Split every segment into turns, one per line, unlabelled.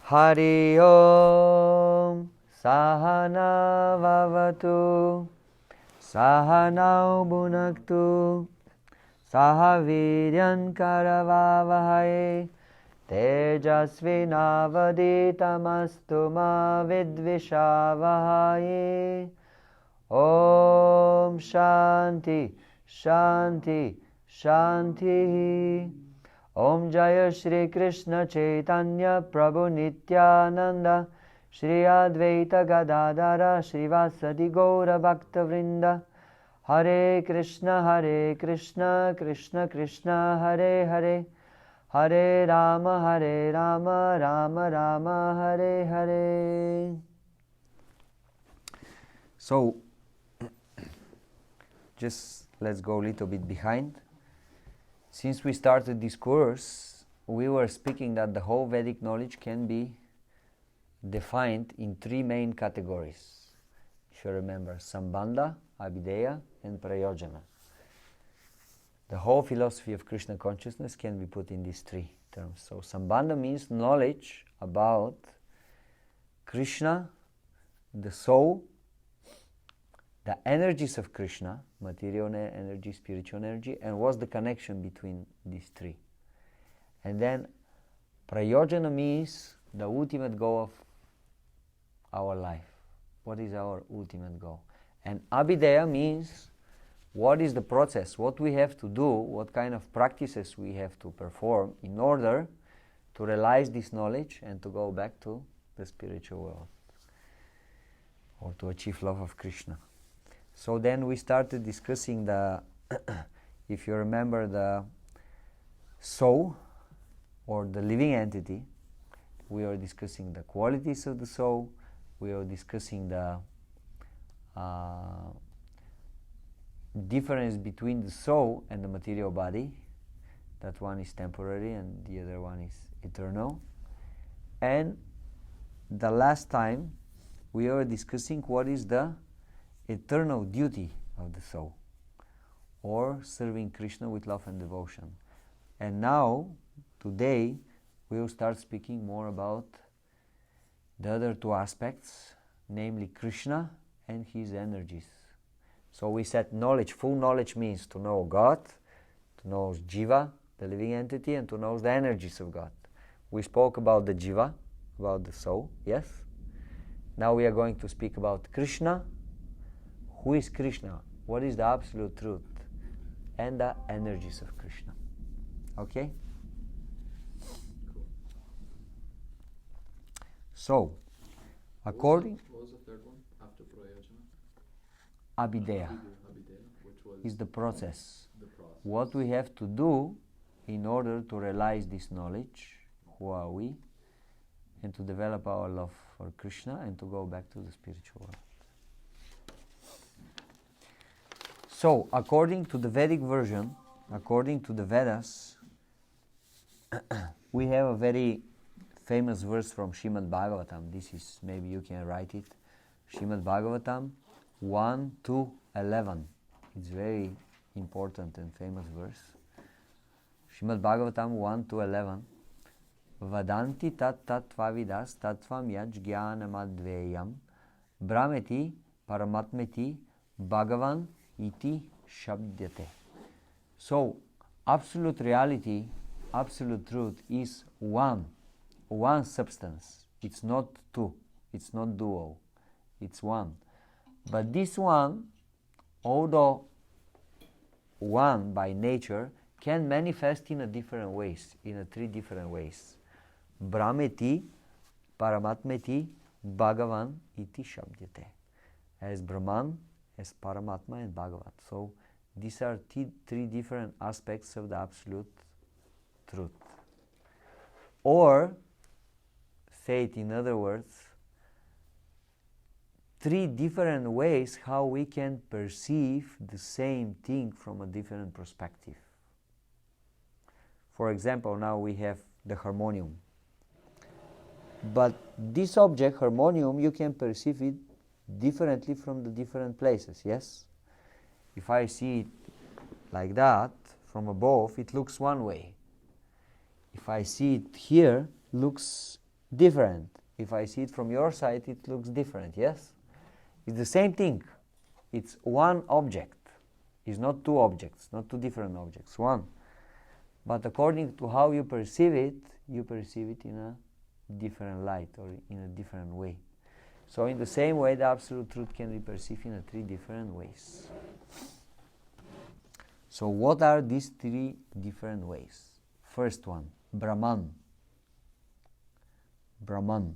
Hari Om Sahana Vavatu Sahanau Bhunaktu Sahaviryan Karavavahaye Tejasvinavaditamastu ma vidvishavahaye. Om Shanti Shanti Shanti. Om Jaya Shri Krishna Chaitanya Prabhu Nityananda Shri Advaita Gadadara Srivasadi Gaura Bhakta Vrinda. Hare Krishna Krishna Krishna Hare Hare Hare Rama Rama Rama Hare Hare. So, just let's go a little bit behind. Since we started this course, we were speaking that the whole Vedic knowledge can be defined in three main categories. If you remember, Sambandha, Abhideya, and Prayojana. The whole philosophy of Krishna consciousness can be put in these three terms. So, Sambandha means knowledge about Krishna, the soul, the energies of Krishna, material energy, spiritual energy, and what's the connection between these three. And then Prayojana means the ultimate goal of our life. What is our ultimate goal? And Abhideya means what is the process, what we have to do, what kind of practices we have to perform in order to realize this knowledge and to go back to the spiritual world, or to achieve love of Krishna. So then we started discussing the, if you remember, the soul or the living entity. We are discussing the qualities of the soul. We are discussing the difference between the soul and the material body. That one is temporary and the other one is eternal. And the last time we are discussing what is the eternal duty of the soul, or serving Krishna with love and devotion. And now, today, we will start speaking more about the other two aspects, namely Krishna and his energies. So we said knowledge, full knowledge means to know God, to know Jiva, the living entity, and to know the energies of God. We spoke about the Jiva, about the soul, yes? Now we are going to speak about Krishna. Who is Krishna? What is the absolute truth? And the energies of Krishna. Okay? So, according...
What was the third one after Prayojana?
Abhideya.
Which was
is the process.
The process.
What we have to do in order to realize this knowledge, who are we, and to develop our love for Krishna and to go back to the spiritual world. So, according to the Vedic version, according to the Vedas, we have a very famous verse from Shimad Bhagavatam. This is, maybe you can write it. Shimad Bhagavatam 1 to 11. It's very important and famous verse. Shimad Bhagavatam 1 to 11. Vadanti tat tattvavidas tattvam yaj jnanamadveyam brahmeti paramatmeti Bhagavan iti shabdyate. So, absolute reality, absolute truth is one substance. It's not two, it's not dual, it's one. But this one, although one by nature, can manifest in a different ways, in a three different ways. Brahmeti, Paramatmeti, Bhagavan iti shabdyate. As Brahman, as Paramatma and Bhagavan. So these are three different aspects of the absolute truth. Or, say it in other words, three different ways how we can perceive the same thing from a different perspective. For example, now we have the harmonium. But this object, harmonium, you can perceive it differently from the different places, yes? If I see it like that, from above, it looks one way. If I see it here, looks different. If I see it from your side, it looks different, yes? It's the same thing. It's one object. It's not two objects, not two different objects, one. But according to how you perceive it in a different light or in a different way. So in the same way, the Absolute Truth can be perceived in a three different ways. So what are these three different ways? First one, Brahman. Brahman.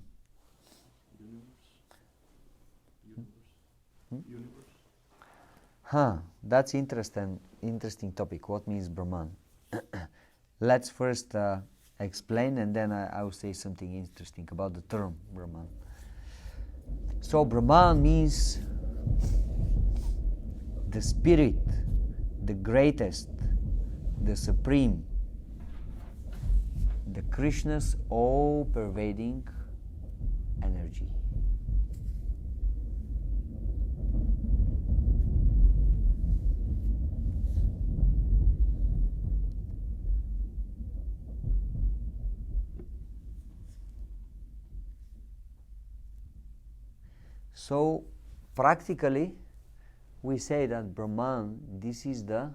Universe.
That's interesting topic. What means Brahman? Let's first explain, and then I will say something interesting about the term Brahman. So Brahman means the spirit, the greatest, the supreme, the Krishna's all-pervading energy. So practically we say that Brahman, this is the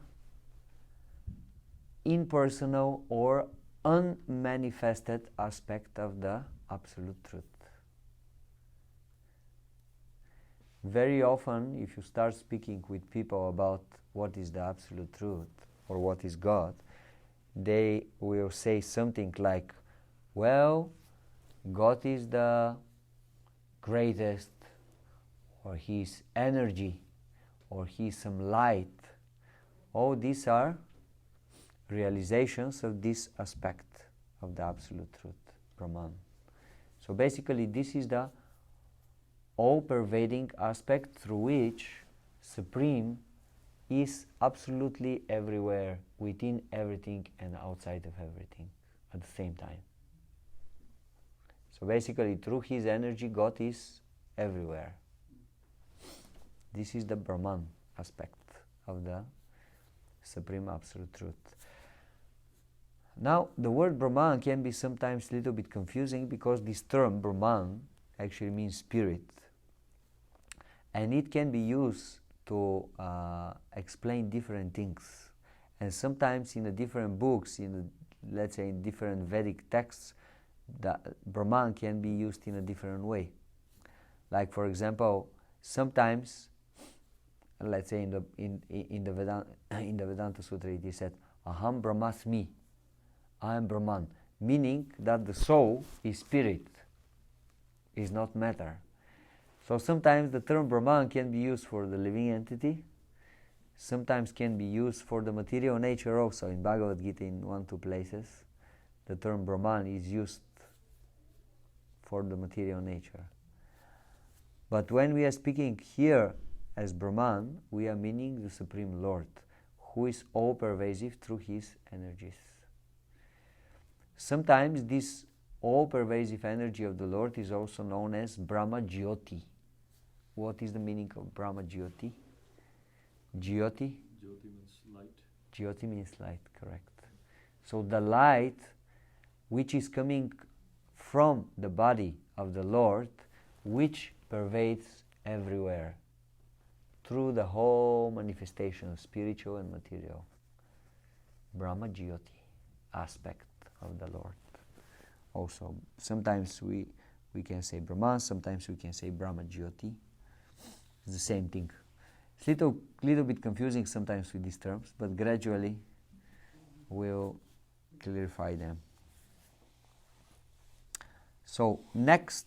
impersonal or unmanifested aspect of the Absolute Truth. Very often, if you start speaking with people about what is the Absolute Truth or what is God, they will say something like, well, God is the greatest, or He is energy, or He is some light. All these are realizations of this aspect of the Absolute Truth, Brahman. So basically this is the all-pervading aspect through which Supreme is absolutely everywhere, within everything and outside of everything at the same time. So basically through His energy, God is everywhere. This is the Brahman aspect of the Supreme Absolute Truth. Now, the word Brahman can be sometimes a little bit confusing because this term Brahman actually means spirit, and it can be used to explain different things. And sometimes in the different books, let's say in different Vedic texts, the Brahman can be used in a different way. Like for example, sometimes, let's say in the Vedanta Sutra, it is said, Aham Brahmasmi, I am Brahman, meaning that the soul is spirit, is not matter. So sometimes the term Brahman can be used for the living entity, sometimes can be used for the material nature also. In Bhagavad Gita, in 1-2 places, the term Brahman is used for the material nature. But when we are speaking here as Brahman, we are meaning the Supreme Lord, who is all-pervasive through His energies. Sometimes this all-pervasive energy of the Lord is also known as Brahma-Jioti. What is the meaning of Brahma-Jioti? Jioti?
Jyoti means light.
Jioti means light, correct. So the light which is coming from the body of the Lord, which pervades everywhere through the whole manifestation, spiritual and material. Brahma-Jioti aspect of the Lord. Also, sometimes we can say Brahman, sometimes we can say Brahma-Jioti. It's the same thing. It's little bit confusing sometimes with these terms, but gradually we'll clarify them. So, next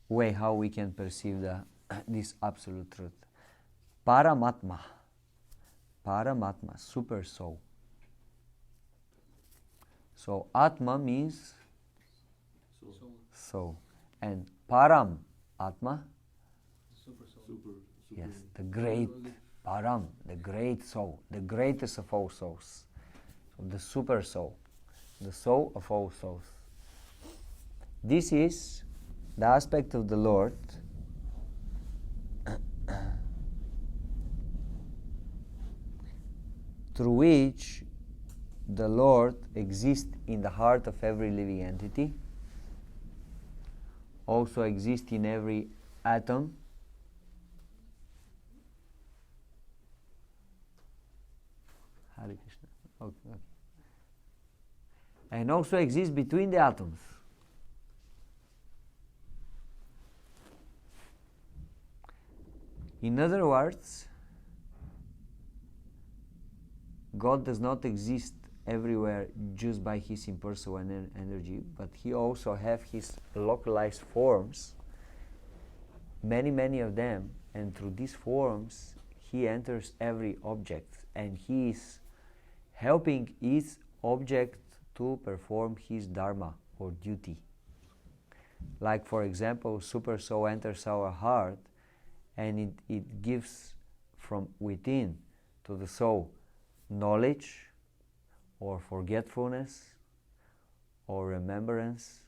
way how we can perceive this Absolute Truth. Paramatma. Paramatma, super soul. So Atma means soul. And Param, Atma,
Super.
yes, the great Param, the great soul, the greatest of all souls. So the super soul, the soul of all souls. This is the aspect of the Lord through which the Lord exists in the heart of every living entity, also exists in every atom. Hare Krishna. Okay. And also exists between the atoms. In other words, God does not exist everywhere just by his impersonal energy, but he also have his localized forms, many of them, and through these forms he enters every object, and he is helping each object to perform his dharma or duty. Like, for example, Super Soul enters our heart, and it gives from within to the soul knowledge or forgetfulness or remembrance,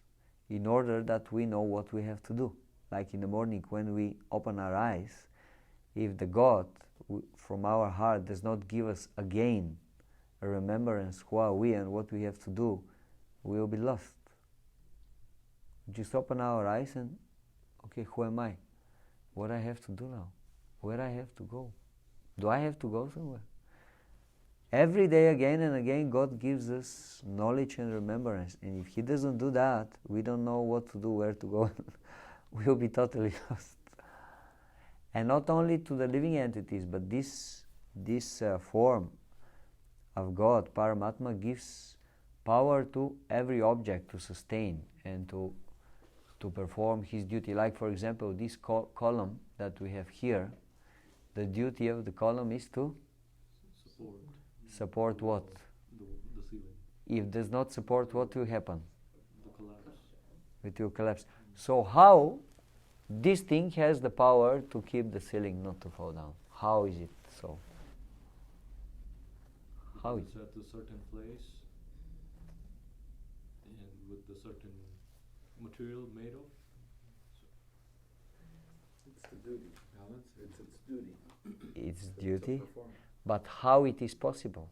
in order that we know what we have to do. Like in the morning when we open our eyes, if the God from our heart does not give us again a remembrance who are we and what we have to do, we will be lost. Just open our eyes and, okay, who am I? What I have to do now? Where I have to go? Do I have to go somewhere? Every day, again and again, God gives us knowledge and remembrance. And if he doesn't do that, we don't know what to do, where to go. We'll be totally lost. And not only to the living entities, but this form of God, Paramatma, gives power to every object to sustain and to perform his duty. Like, for example, this column that we have here, the duty of the column is to support what?
The ceiling.
If it does not support, what will happen?
The collapse.
It will collapse. So how this thing has the power to keep the ceiling not to fall down? How is it so? How
It's at a certain place and with the certain material made of.
It's the duty, balance. It's its duty.
It's duty, but how it is possible?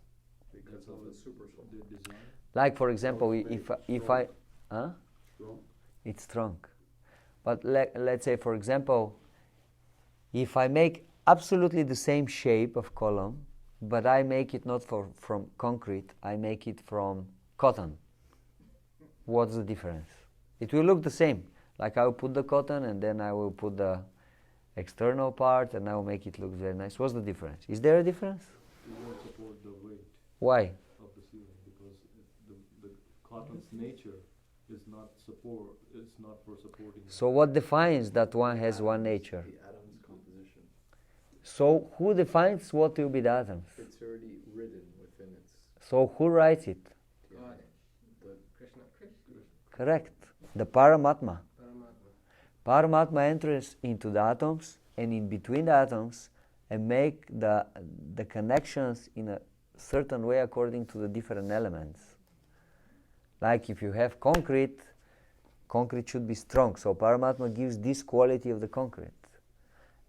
Because of the super soul.
The design.
Like, for example, if I
Strong.
it's strong. But let's say, for example, if I make absolutely the same shape of column, but I make it not from concrete, I make it from cotton, what's the difference? It will look the same. Like, I will put the cotton and then I will put the external part and I will make it look very nice. What's the difference? Is there a difference?
It won't support the weight
Why?
of the ceiling because the cotton's nature is not support. It's not for supporting.
So what defines that one has one nature?
The atom's composition.
So who defines what will be the atoms?
It's already written within its.
So who writes it?
God.
Krishna.
Correct. The Paramatma.
Paramatma.
Paramatma enters into the atoms and in between the atoms and make the connections in a certain way according to the different elements. Like if you have concrete should be strong. So Paramatma gives this quality of the concrete.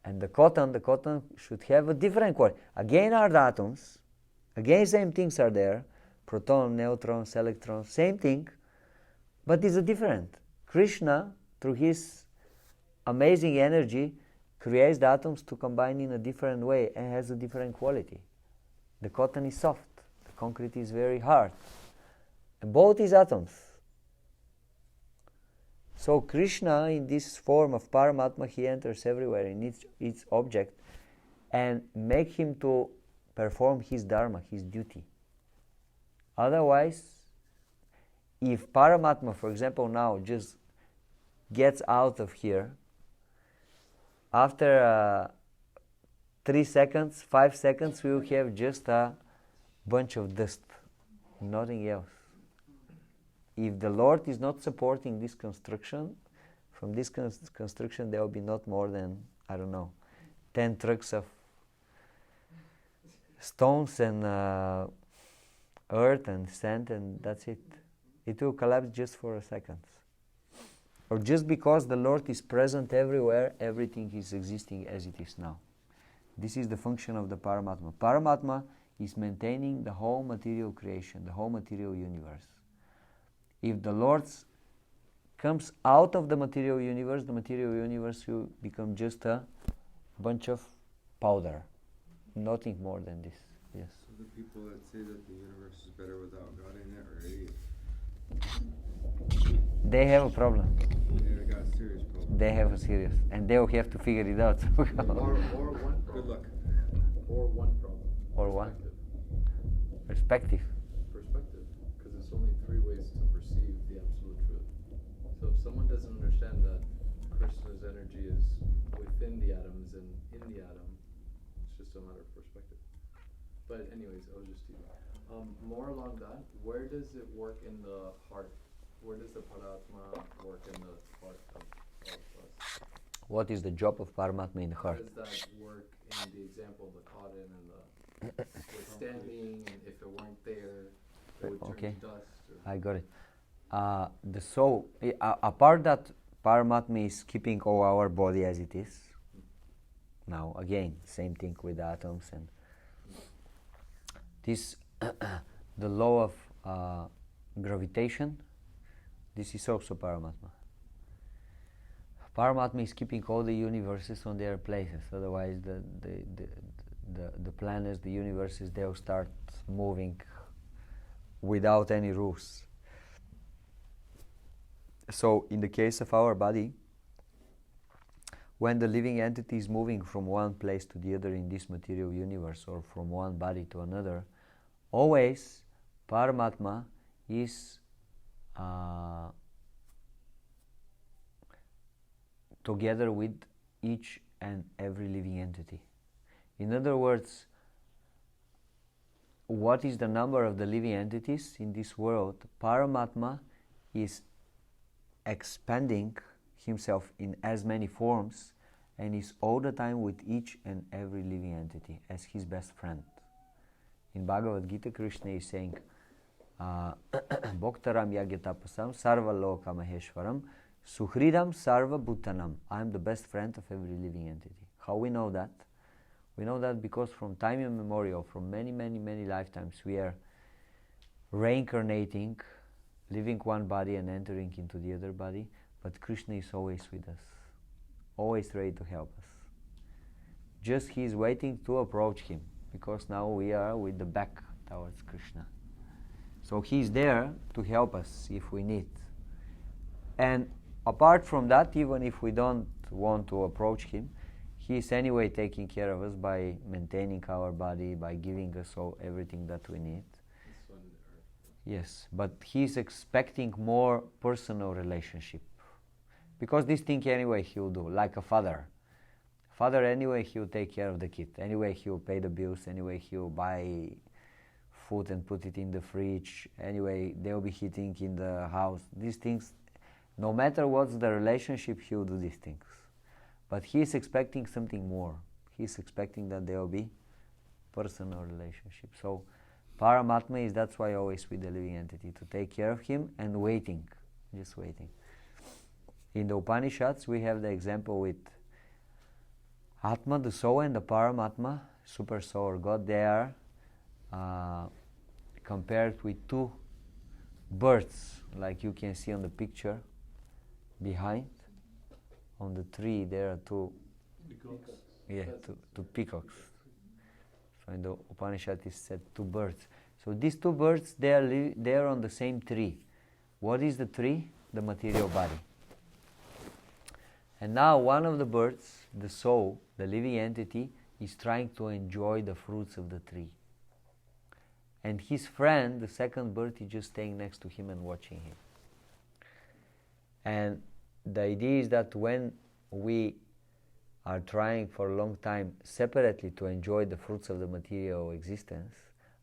And the cotton should have a different quality. Again are the atoms. Again same things are there. Proton, neutrons, electrons, same thing. But it's a different. Krishna, through his amazing energy, creates the atoms to combine in a different way and has a different quality. The cotton is soft. The concrete is very hard. And both is atoms. So Krishna, in this form of Paramatma, he enters everywhere in each object and make him to perform his dharma, his duty. Otherwise, if Paramatma, for example, now just gets out of here, after 3 seconds, 5 seconds, we will have just a bunch of dust, nothing else. If the Lord is not supporting this construction, from this construction there will be not more than, 10 trucks of stones and earth and sand, and that's it. It will collapse just for a second. Or just because the Lord is present everywhere, everything is existing as it is now. This is the function of the Paramatma. Paramatma is maintaining the whole material creation, the whole material universe. If the Lord's comes out of the material universe will become just a bunch of powder, nothing more than this. Yes.
So the people that say that the universe is better without God in it are idiots.
They have a problem.
They got a serious problem.
They have a serious, and they will have to figure it out.
Or one problem.
Good luck.
Or one problem.
Or one.
Perspective.
Perspective.
Because there's only three ways to perceive the absolute truth. So if someone doesn't understand that Krishna's energy is within the atoms and in the atom, it's just a matter of perspective. But anyways, I was just teasing. More along that, where does it work in the heart? Where does the Paramatma work in the heart of us?
What is the job of Paramatma in the
How
heart?
does that work in the example of the cotton and the withstanding, and if it weren't there, it would turn
Okay.
to dust?
I got it. The soul, apart that Paramatma is keeping all our body as it is. Now, again, same thing with the atoms and this, the law of gravitation. This is also Paramatma. Paramatma is keeping all the universes on their places. Otherwise, the planets, the universes, they'll start moving without any rules. So, in the case of our body, when the living entity is moving from one place to the other in this material universe, or from one body to another, always Paramatma is together with each and every living entity. In other words, what is the number of the living entities in this world? Paramatma is expanding himself in as many forms and is all the time with each and every living entity as his best friend. In Bhagavad Gita, Krishna is saying, Bhoktaram Yagyatapasam Sarva Loka Maheshwaram Suhridam Sarva Bhutanam. I am the best friend of every living entity. How we know that? We know that because from time immemorial, from many, many, many lifetimes, we are reincarnating, leaving one body and entering into the other body, but Krishna is always with us, always ready to help us. Just he is waiting to approach him, because now we are with the back towards Krishna. So he is there to help us if we need. And apart from that, even if we don't want to approach him, he is anyway taking care of us by maintaining our body, by giving us everything that we need. Yes, but he is expecting more personal relationship. Because this thing anyway he will do, like a father. Father anyway he will take care of the kid. Anyway he will pay the bills. Anyway he will buy food and put it in the fridge. Anyway they will be heating in the house. These things, no matter what's the relationship, he will do these things. But he is expecting something more. He is expecting that there will be personal relationship. So Paramatma is, that's why always with the living entity, to take care of him and waiting, just waiting. In the Upanishads we have the example with Atma, the soul, and the Paramatma, super soul or God. They are compared with two birds, like you can see on the picture behind. On the tree there are two
Peacocks.
two peacocks. So in the Upanishad is said two birds. So these two birds, they are on the same tree. What is the tree? The material body. And now one of the birds, the soul, the living entity, is trying to enjoy the fruits of the tree. And his friend, the second bird, is just staying next to him and watching him. And the idea is that when we are trying for a long time separately to enjoy the fruits of the material existence,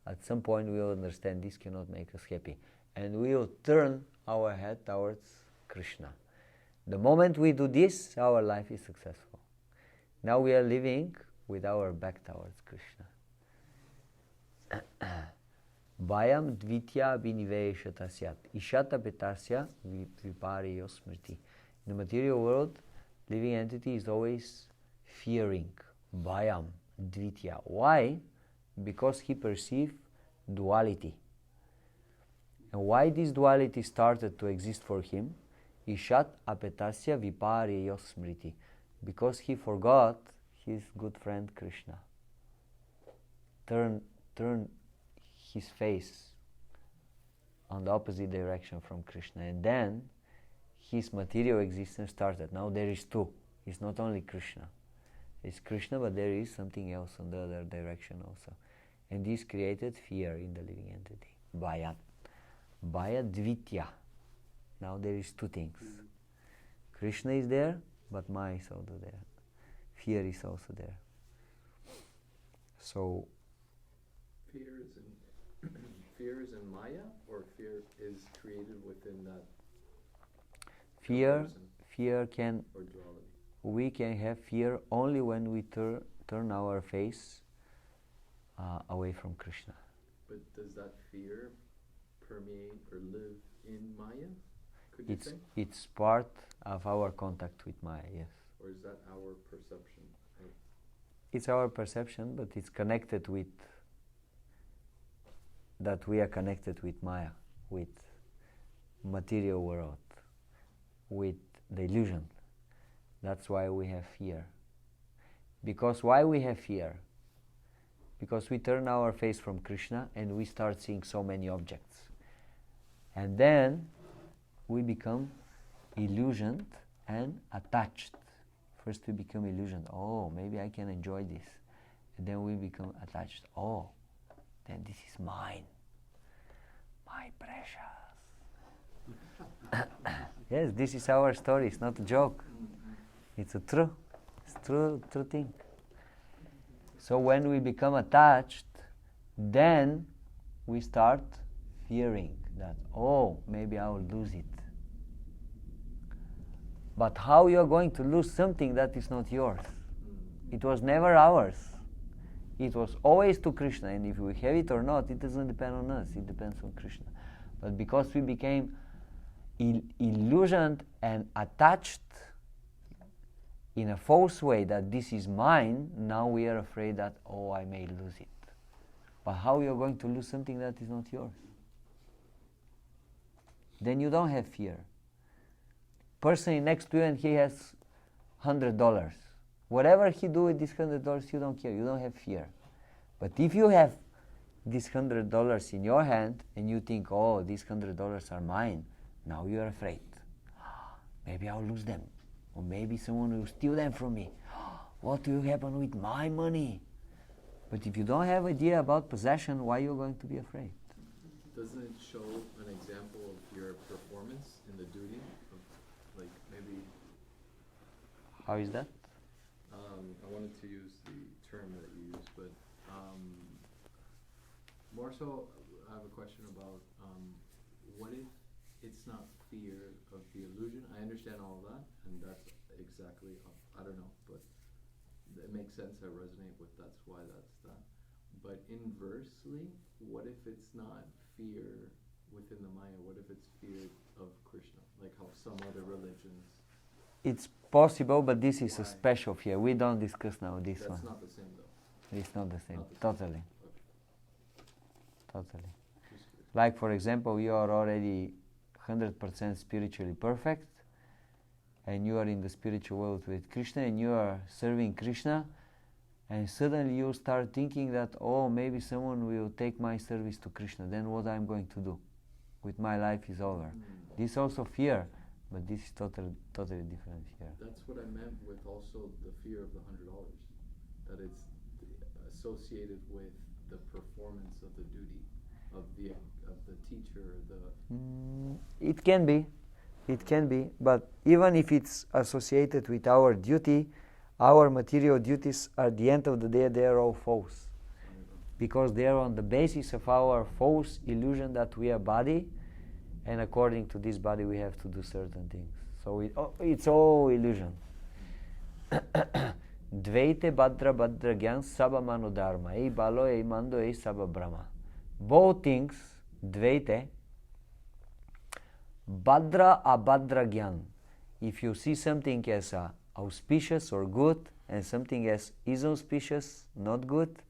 at some point we will understand this cannot make us happy. And we will turn our head towards Krishna. The moment we do this, our life is successful. Now we are living with our back towards Krishna. Vayam dvitya viniveshata syat ishata petasya vipariyo smriti. In the material world, living entity is always fearing. Vayam dvitya. Why? Because he perceives duality. And why this duality started to exist for him Ishat apetasya viparyeyo smriti. Because he forgot his good friend Krishna. Turn his face on the opposite direction from Krishna, and then his material existence started. Now there is two. It's not only Krishna. It's Krishna, but there is something else on the other direction also. And this created fear in the living entity. Bhaya. Bhaya dvitya. Now there is two things. Krishna is there, but Maya is also there. Fear is also there. So
fear is in Maya, or fear is created within that
fear
can, or duality?
We can have fear only when we turn our face away from Krishna.
But does that fear permeate or live in Maya? Could you say?
It's part of our contact with Maya, yes.
Or is that our perception?
It's our perception, but it's connected with that we are connected with Maya, with material world, with the illusion. That's why we have fear. Because why we have fear? Because we turn our face from Krishna and we start seeing so many objects. And then we become illusioned and attached. First we become illusioned. Oh, maybe I can enjoy this. And then we become attached. Oh, then this is mine. My precious. Yes, this is our story. It's not a joke. It's true thing. So when we become attached, then we start fearing that, oh, maybe I will lose it. But how you are going to lose something that is not yours? It was never ours. It was always to Krishna, and if we have it or not, it doesn't depend on us, it depends on Krishna. But because we became illusioned and attached in a false way that this is mine, now we are afraid that, oh, I may lose it. But how you are going to lose something that is not yours? Then you don't have fear. Person next to you and he has $100. Whatever he do with this $100, you don't care. You don't have fear. But if you have this $100 in your hand and you think, oh, these $100 are mine, now you are afraid. Maybe I'll lose them. Or maybe someone will steal them from me. What will happen with my money? But if you don't have idea about possession, why are you going to be afraid?
Doesn't it show an example of your performance in the duty? Of, like maybe.
How is that?
I wanted to use the term that you used, but more so, I have a question about what if it's not fear of the illusion? I understand all of that, and that's exactly, I don't know, but it makes sense. I resonate with that's why that's that. But inversely, what if it's not fear within the Maya? What if it's fear of Krishna, like how some other religions?
It's possible, but this is a special fear. We don't discuss now this one.
That's not the same, though.
It's not the same.
Not the same.
Totally.
Okay.
Totally. Like, for example, you are already 100% spiritually perfect, and you are in the spiritual world with Krishna, and you are serving Krishna, and suddenly you start thinking that, oh, maybe someone will take my service to Krishna, then what I'm going to do? With my life is over. This is also fear, but this is totally different fear.
That's what I meant with also the fear of the $100, that it's associated with the performance of the duty of the teacher.
It can be, but even if it's associated with our duty, our material duties at the end of the day, they are all false, because they are on the basis of our false illusion that we are body, and according to this body we have to do certain things. So it's all illusion. Dvaite badra badra gyan saba mano dharma, ei balo ei mando ei saba brahma. Both things, dvaite, badra abadra gyan. If you see something as auspicious or good, and something as is auspicious, not good,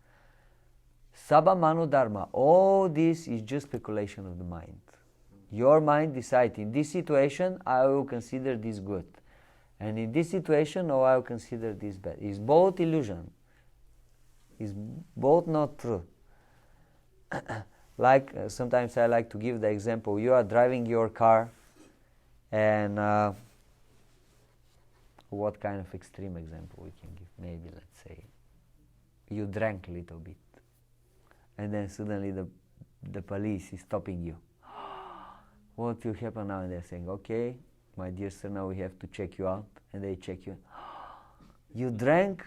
saba mano dharma, all this is just speculation of the mind. Your mind decides, in this situation, I will consider this good. And in this situation, no, I will consider this bad. It's both illusion. It's both not true. Like, sometimes I like to give the example. You are driving your car, and what kind of extreme example we can give? Maybe, let's say, you drank a little bit, and then suddenly the police is stopping you. What will happen now? And they're saying, okay, my dear sir, now we have to check you out. And they check you. You drank,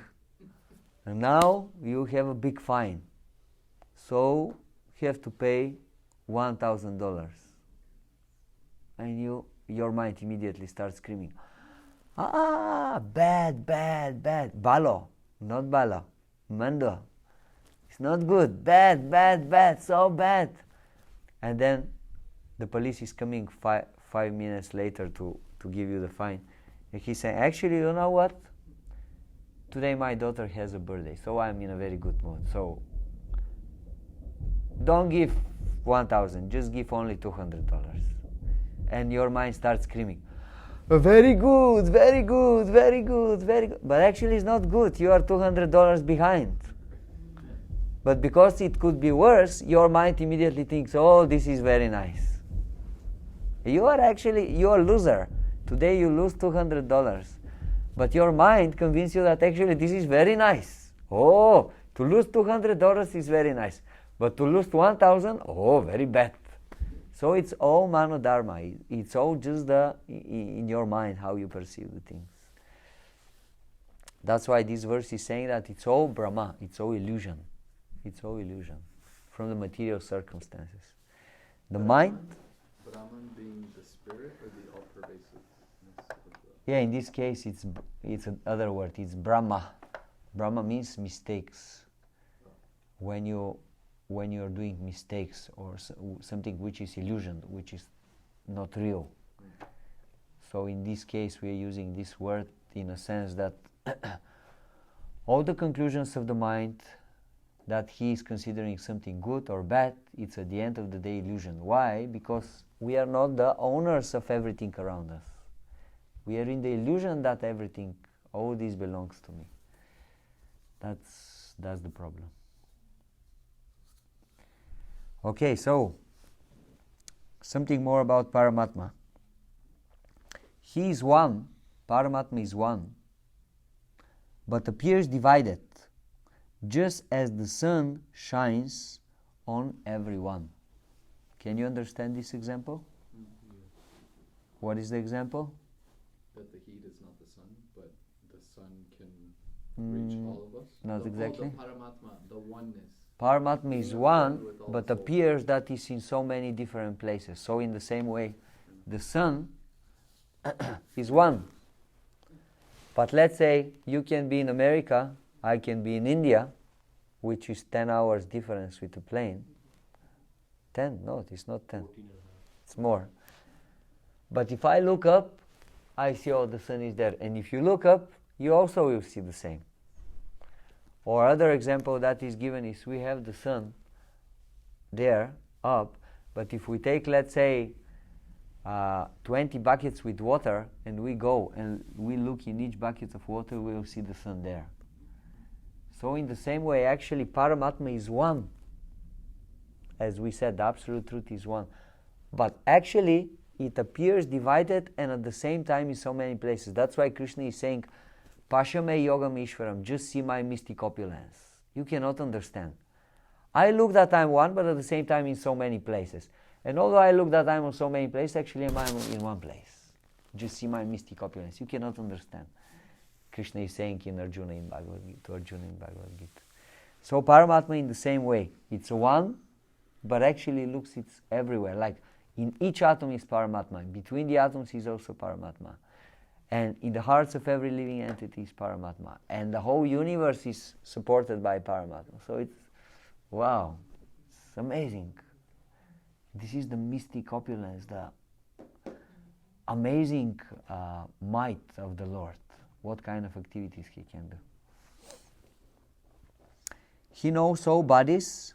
and now you have a big fine. So you have to pay $1,000. And your mind immediately starts screaming, bad, bad, bad. Balo, not balo. Mando. It's not good. Bad, bad, bad, so bad. And then the police is coming 5 minutes later to give you the fine. And he's saying, actually, you know what? Today my daughter has a birthday, so I'm in a very good mood. So don't give 1,000, just give only $200. And your mind starts screaming, very good, very good, very good, very good. But actually it's not good. You are $200 behind. But because it could be worse, your mind immediately thinks, oh, this is very nice. You are a loser. Today you lose $200. But your mind convinces you that actually this is very nice. Oh, to lose $200 is very nice. But to lose 1,000, oh, very bad. So it's all manodharma. It's all just in your mind how you perceive the things. That's why this verse is saying that it's all Brahma, it's all illusion. It's all illusion from the material circumstances. The mind...
Brahman being the spirit or the all-pervasiveness of the...
Yeah, in this case it's another word. It's Brahma. Brahma means mistakes. When you're doing mistakes or something which is illusion, which is not real. So in this case we are using this word in a sense that all the conclusions of the mind that he is considering something good or bad, it's at the end of the day illusion. Why? Because we are not the owners of everything around us. We are in the illusion that everything, all this belongs to me. That's the problem. Okay, so something more about Paramatma. He is one, Paramatma is one, but appears divided, just as the sun shines on everyone. Can you understand this example?
Yeah.
What is the example?
That the heat is not the sun, but the sun can reach all of us.
Not exactly.
The Paramatma, the oneness.
Paramatma is one, but appears that is in so many different places. So in the same way, the sun is one. But let's say you can be in America, I can be in India, which is 10 hours difference with the plane. 10? No, it's not 10.
14 and a half.
It's more. But if I look up, I see, oh, the sun is there. And if you look up, you also will see the same. Or other example that is given is we have the sun there, up, but if we take, let's say, 20 buckets with water, and we go and we look in each bucket of water, we will see the sun there. So in the same way, actually, Paramatma is one. As we said, the absolute truth is one. But actually, it appears divided and at the same time in so many places. That's why Krishna is saying, Pashame Yogam Ishvaram, just see my mystic opulence. You cannot understand. I look that I'm one, but at the same time in so many places. And although I look that I'm in so many places, actually I'm in one place. Just see my mystic opulence. You cannot understand. Krishna is saying in Arjuna in Bhagavad Gita, to Arjuna in Bhagavad Gita. So Paramatma in the same way. It's one, but actually looks it's everywhere. Like in each atom is Paramatma. Between the atoms is also Paramatma. And in the hearts of every living entity is Paramatma. And the whole universe is supported by Paramatma. So it's, wow, it's amazing. This is the mystic opulence, the amazing might of the Lord. What kind of activities he can do. He knows all bodies,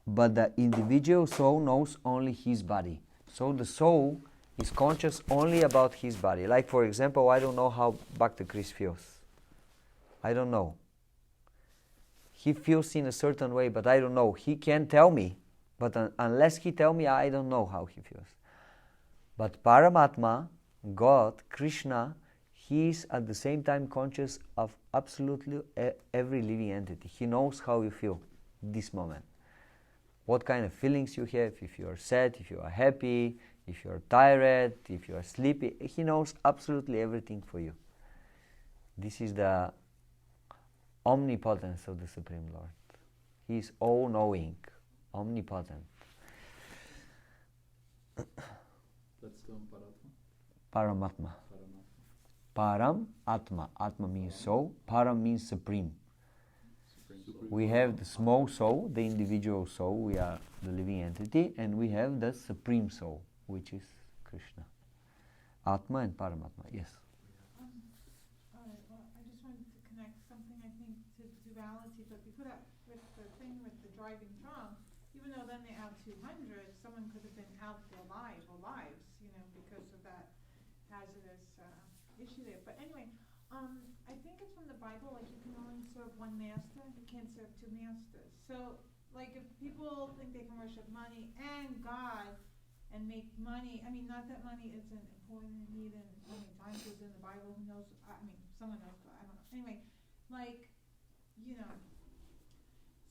but the individual soul knows only his body. So the soul is conscious only about his body. Like for example, I don't know how Bhakti Chris feels. I don't know. He feels in a certain way, but I don't know. He can tell me, but unless he tell me, I don't know how he feels. But Paramatma, God, Krishna, he is at the same time conscious of absolutely every living entity. He knows how you feel this moment. What kind of feelings you have, if you are sad, if you are happy, if you are tired, if you are sleepy. He knows absolutely everything for you. This is the omnipotence of the Supreme Lord. He is all-knowing, omnipotent.
Let's do Paramatma.
Paramatma.
Paramatma.
Param, Atma. Atma means soul. Param means supreme.
Supreme.
We have the small soul, the individual soul, we are the living entity, and we have the supreme soul, which is Krishna. Atma and Paramatma, yes.
All right, well, I just wanted to connect something, I think, to duality, but we put up with the thing with the driving drunk, even though then they out 200, someone could have been out their lives, because of that hazardous issue there. But anyway, I think it's from the Bible, like you can only serve one master, you can't serve two masters. So, like if people think they can worship money and God and make money, I mean, not that money isn't important and needed, how many times it's in the Bible, who knows, someone knows, but I don't know. Anyway,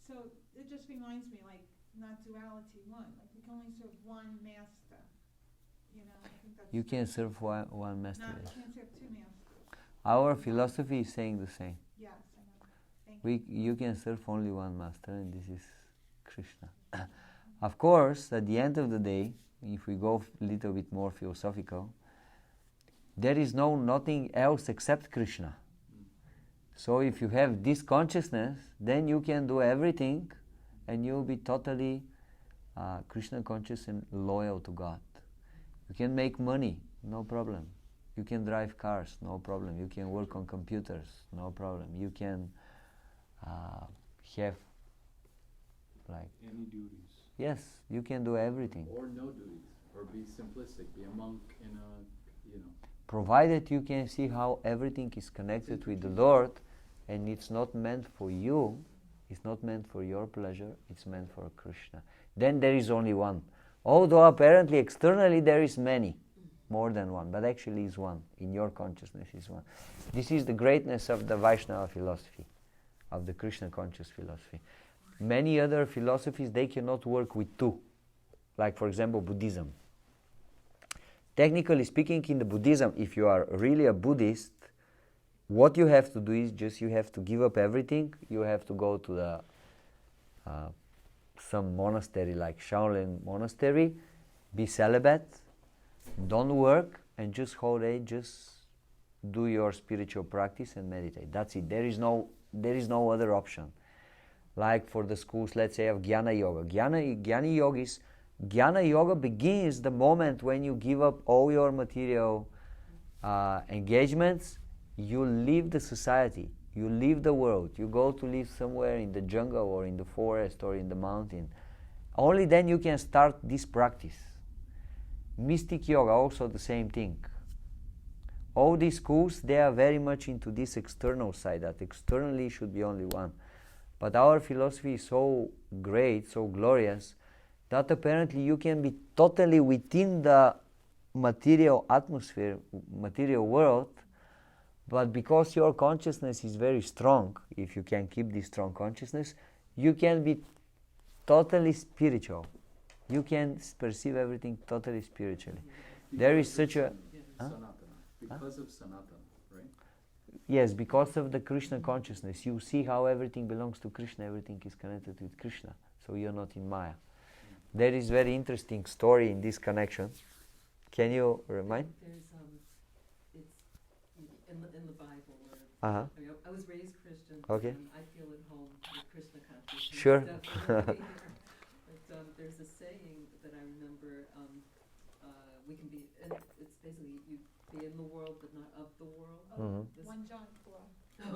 so it just reminds me, like, not duality, one, like we can only serve one master, I think that's...
You can serve one master.
No, you can't serve two masters.
Our philosophy is saying the same.
Yes, I know. Thank you.
You can serve only one master, and this is Krishna. Of course, at the end of the day, if we go a little bit more philosophical, there is nothing else except Krishna. So if you have this consciousness, then you can do everything, and you'll be totally Krishna conscious and loyal to God. You can make money, no problem. You can drive cars, no problem. You can work on computers, no problem. You can have
any duties.
Yes, you can do everything.
Or no duties, or be simplistic, be a monk in a,
Provided you can see how everything is connected with the Lord, and it's not meant for you, it's not meant for your pleasure, it's meant for Krishna. Then there is only one. Although apparently externally there is many, more than one, but actually is one. In your consciousness is one. This is the greatness of the Vaishnava philosophy, of the Krishna conscious philosophy. Many other philosophies, they cannot work with two. Like for example Buddhism. Technically speaking, in the Buddhism, if you are really a Buddhist, what you have to do is just you have to give up everything. You have to go to the some monastery like Shaolin monastery, be celibate, don't work, and just whole day just do your spiritual practice and meditate. That's it. There is no other option. Like for the schools, let's say, of Jnana Yoga. Jnana Yoga begins the moment when you give up all your material engagements. You leave the society, you leave the world, you go to live somewhere in the jungle or in the forest or in the mountain. Only then you can start this practice. Mystic Yoga, also the same thing. All these schools, they are very much into this external side, that externally should be only one. But our philosophy is so great, so glorious, that apparently you can be totally within the material atmosphere, material world, but because your consciousness is very strong, if you can keep this strong consciousness, you can be totally spiritual. You can perceive everything totally spiritually. There is such a...
Sanatana. Because of Sanatana, right?
Yes, because of the Krishna consciousness. You see how everything belongs to Krishna, everything is connected with Krishna. So you're not in Maya. There is very interesting story in this connection. Can you remind?
There's it's in the Bible.
Uh-huh.
I was raised Christian.
Okay.
And I feel at home with Krishna consciousness.
Sure.
Definitely. But there's a saying that I remember. We can be. It's basically you be in the world but not of the world.
Mhm.
1 John 4.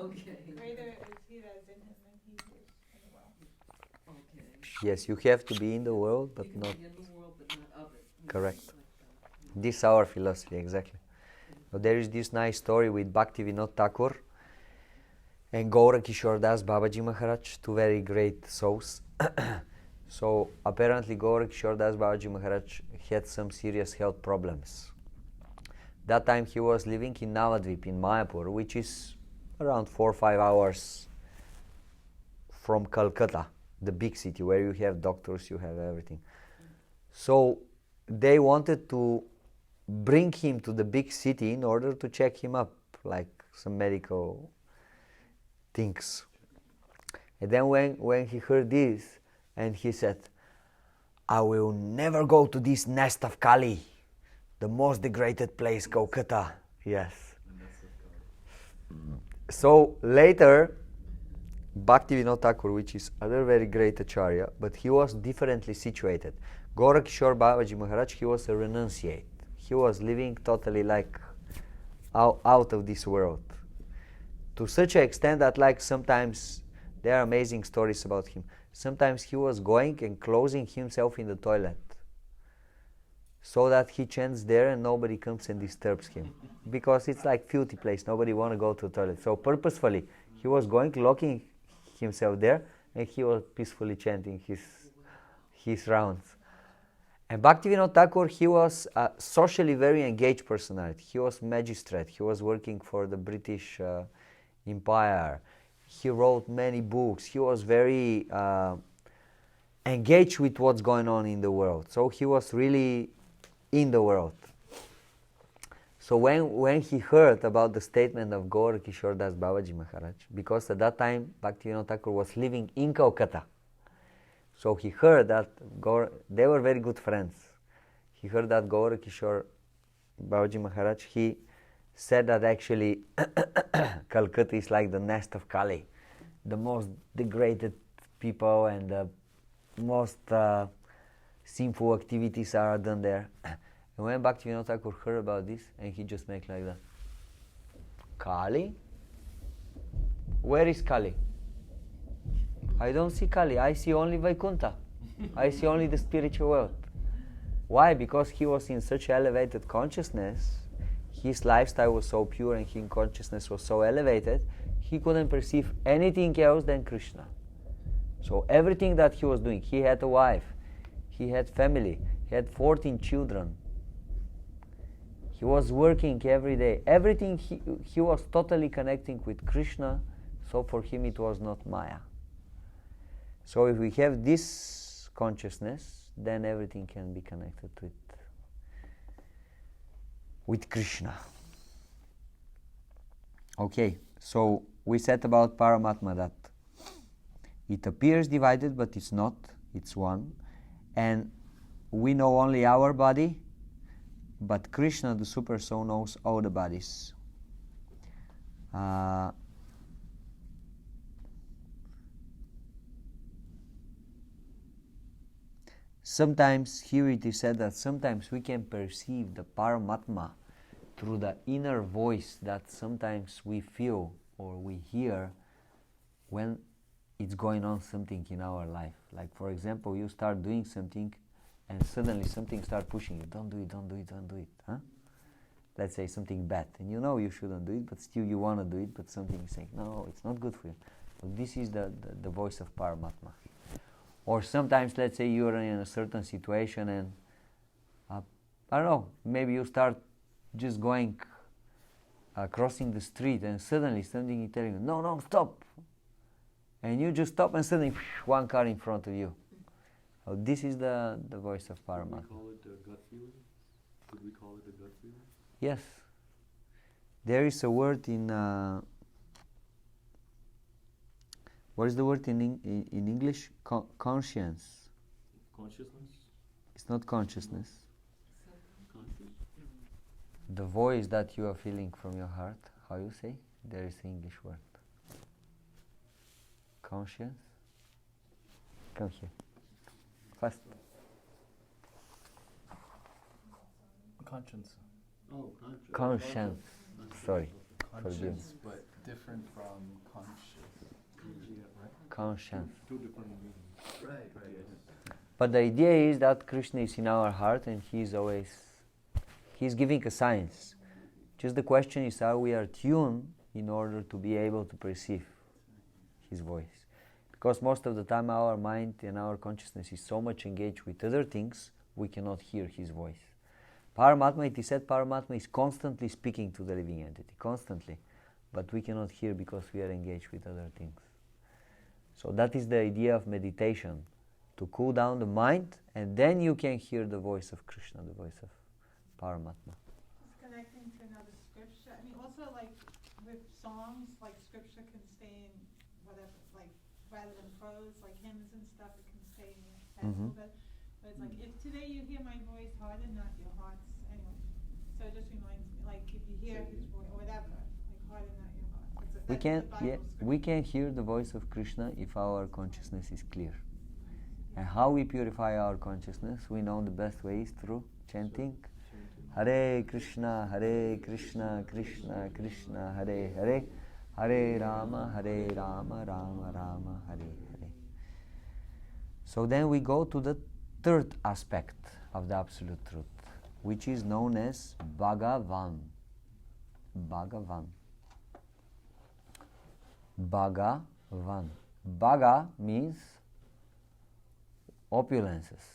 Okay.
Greater is he that is in him than he who is in the world.
Okay.
Yes, you have to be in the world, but
you can
not...
be in the world but not of it.
Correct.
Like
This is our philosophy, exactly. So there is this nice story with Bhaktivinoda Takuru and Gaura Kishore Das Babaji Maharaj, two very great souls. So apparently Gaura Kishore Das Babaji Maharaj had some serious health problems. That time he was living in Navadvip in Mayapur, which is around 4 or 5 hours from Calcutta, the big city where you have doctors, you have everything. So they wanted to bring him to the big city in order to check him up, like some medical things. And then when he heard this, and he said, I will never go to this nest of Kali, the most degraded place, Calcutta. Yes. So later, Bhaktivinoda Takuru, which is other very great acharya, but he was differently situated. Gaura Kishore Babaji Maharaj, he was a renunciate. He was living totally like out of this world. To such an extent that like sometimes there are amazing stories about him. Sometimes he was going and closing himself in the toilet so that he chants there and nobody comes and disturbs him. Because it's like filthy place, nobody want to go to the toilet. So purposefully, he was going, locking himself there, and he was peacefully chanting his rounds. And Bhaktivinoda Takuru, he was a socially very engaged personality. He was magistrate, he was working for the British Empire. He wrote many books. He was very engaged with what's going on in the world. So he was really in the world. So when he heard about the statement of Gaura Kishore Das Babaji Maharaj, because at that time Bhaktivinoda Takuru was living in Calcutta, so he heard that they were very good friends. He heard that Gaura Kishore Babaji Maharaj, he said that actually Calcutta is like the nest of Kali. The most degraded people and the most sinful activities are done there. And when Bhaktivinoda Takuru heard about this, and he just made like that. Kali? Where is Kali? I don't see Kali, I see only Vaikuntha. I see only the spiritual world. Why? Because he was in such elevated consciousness, his lifestyle was so pure and his consciousness was so elevated, he couldn't perceive anything else than Krishna. So everything that he was doing, he had a wife, he had family, he had 14 children. He was working every day. Everything he was totally connecting with Krishna, so for him it was not Maya. So if we have this consciousness, then everything can be connected with Krishna. Okay, so we said about Paramatma that it appears divided, but it's not, it's one. And we know only our body, but Krishna, the Super Soul, knows all the bodies. Sometimes, here it is said that sometimes we can perceive the Paramatma through the inner voice that sometimes we feel or we hear when it's going on something in our life. Like for example, you start doing something and suddenly something starts pushing you. Don't do it, don't do it, don't do it. Huh? Let's say something bad. And you know you shouldn't do it, but still you want to do it, but something is saying, no, it's not good for you. So this is the voice of Paramatma. Or sometimes, let's say you are in a certain situation and, I don't know, maybe you start just going, crossing the street and suddenly something is telling you, no, stop. And you just stop and suddenly one car in front of you. So this is the voice of Paramatma.
Could we call it a gut feeling? Could we call it a gut feeling?
Yes. There is a word in... what is the word in English? Conscience.
Consciousness?
It's not consciousness.
Conscious?
The voice that you are feeling from your heart, how you say? There is an English word. Conscience. Come here. Fast.
Conscience.
Oh,
Conscience. Sorry.
Conscience, but different from conscious.
Conscience.
Two different meanings.
Right.
But the idea is that Krishna is in our heart and He is always He's giving a science. Just the question is how we are tuned in order to be able to perceive His voice. Because most of the time our mind and our consciousness is so much engaged with other things, we cannot hear His voice. Paramatma, it is said, Paramatma is constantly speaking to the living entity, constantly. But we cannot hear because we are engaged with other things. So that is the idea of meditation, to cool down the mind, and then you can hear the voice of Krishna, the voice of Paramatma.
It's connecting to another scripture. I mean, also like with songs, like scripture can stay in whatever, like rather than prose, like hymns and stuff, it can stay in your head a little bit. But it's like, if today you hear my voice, harden not your hearts. Anyway, so it just reminds me, like if you hear His voice or whatever, like harden not your hearts.
We can hear the voice of Krishna if our consciousness is clear. And how we purify our consciousness, we know the best way is through chanting Hare Krishna, Krishna Krishna, Hare Hare, Hare Rama, Rama Rama, Hare Hare. So then we go to the third aspect of the Absolute Truth, which is known as Bhagavan. Bhagavan. Bhagavan. Bhaga means opulences,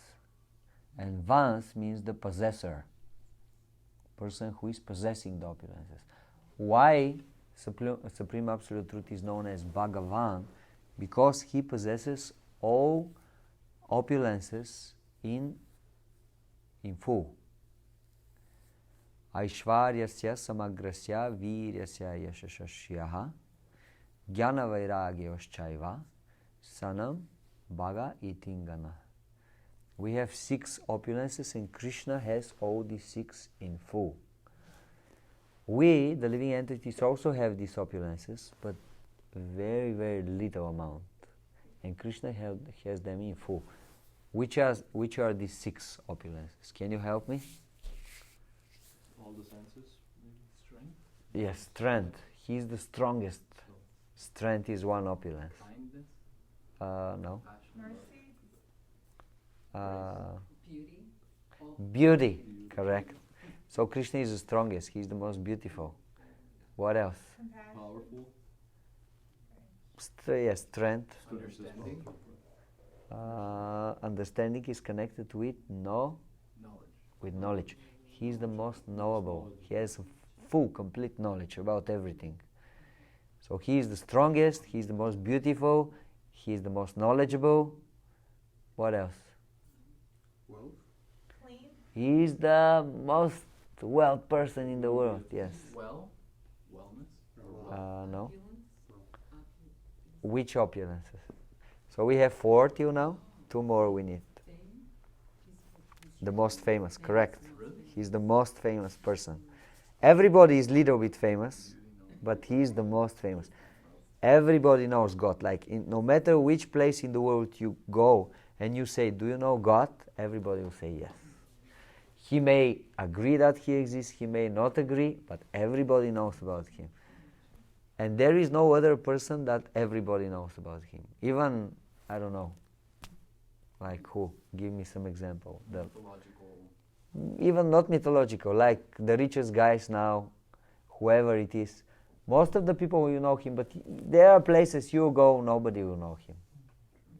and Vans means the possessor, person who is possessing the opulences. Why Supreme Absolute Truth is known as Bhagavan? Because He possesses all opulences in full. Aishvaryasya samagrasya viryasya yashashasyaha jnana vairagyaschaiva sanam bhaga itingana. We have 6 opulences and Krishna has all these 6 in full. We, the living entities, also have these opulences, but very, very little amount. And Krishna has them in full. Which are these 6 opulences? Can you help me?
All the senses, maybe strength?
Yes, strength. He is the strongest. Strength is one opulence.
Kindness?
No.
Mercy.
Beauty.
Beauty, correct. So Krishna is the strongest. He is the most beautiful. What else?
Compassion.
Powerful.
Yes, strength.
Understanding?
Understanding is connected with knowledge. He is the most knowable. He has full, complete knowledge about everything. So He is the strongest, He is the most beautiful, He is the most knowledgeable. What else?
Wealth?
Clean.
He is the most wealth person in the world, yes.
Wellness?
No.
Opulence.
Which opulences? So we have 4 till now, 2 more we need.
Fame.
The most famous, correct.
Really?
He's the most famous person. Everybody is little bit famous, but he is the most famous. Everybody knows God. Like no matter which place in the world you go and you say, do you know God? Everybody will say yes. He may agree that He exists, he may not agree, but everybody knows about Him. And there is no other person that everybody knows about Him. Even, I don't know, like who? Give me some example. Even not mythological, like the richest guys now, whoever it is. Most of the people will know him, but there are places you go, nobody will know him.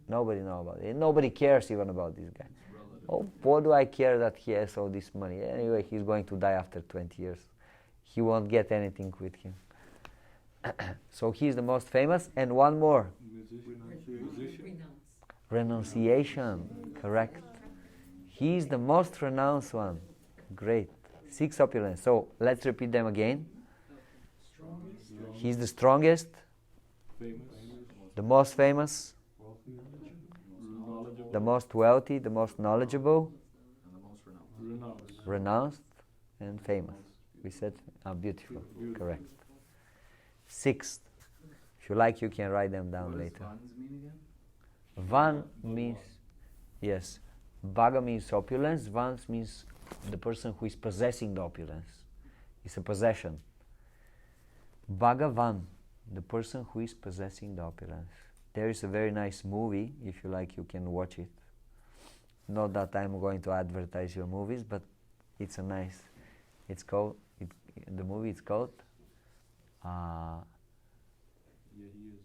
Nobody know about it. Nobody cares even about this guy. Oh, what do I care that he has all this money? Anyway, he's going to die after 20 years. He won't get anything with him. So he's the most famous. And one more. Renunciation. Correct. He is the most renounced one. Great. 6 opulence. So let's repeat them again. He's the strongest, the most famous, the most wealthy, the most knowledgeable,
And the most renounced.
renounced, and famous. We said, beautiful. Correct. 6th. If you like, you can write them down
What
later.
does Vans mean again?
Van means, yes, Bhaga means opulence, Vans means the person who is possessing the opulence. It's a possession. Bhagavan, the person who is possessing the opulence. There is a very nice movie, if you like you can watch it. Not that I'm going to advertise your movies, but it's a nice. It's called, the movie is called
Yeah, he is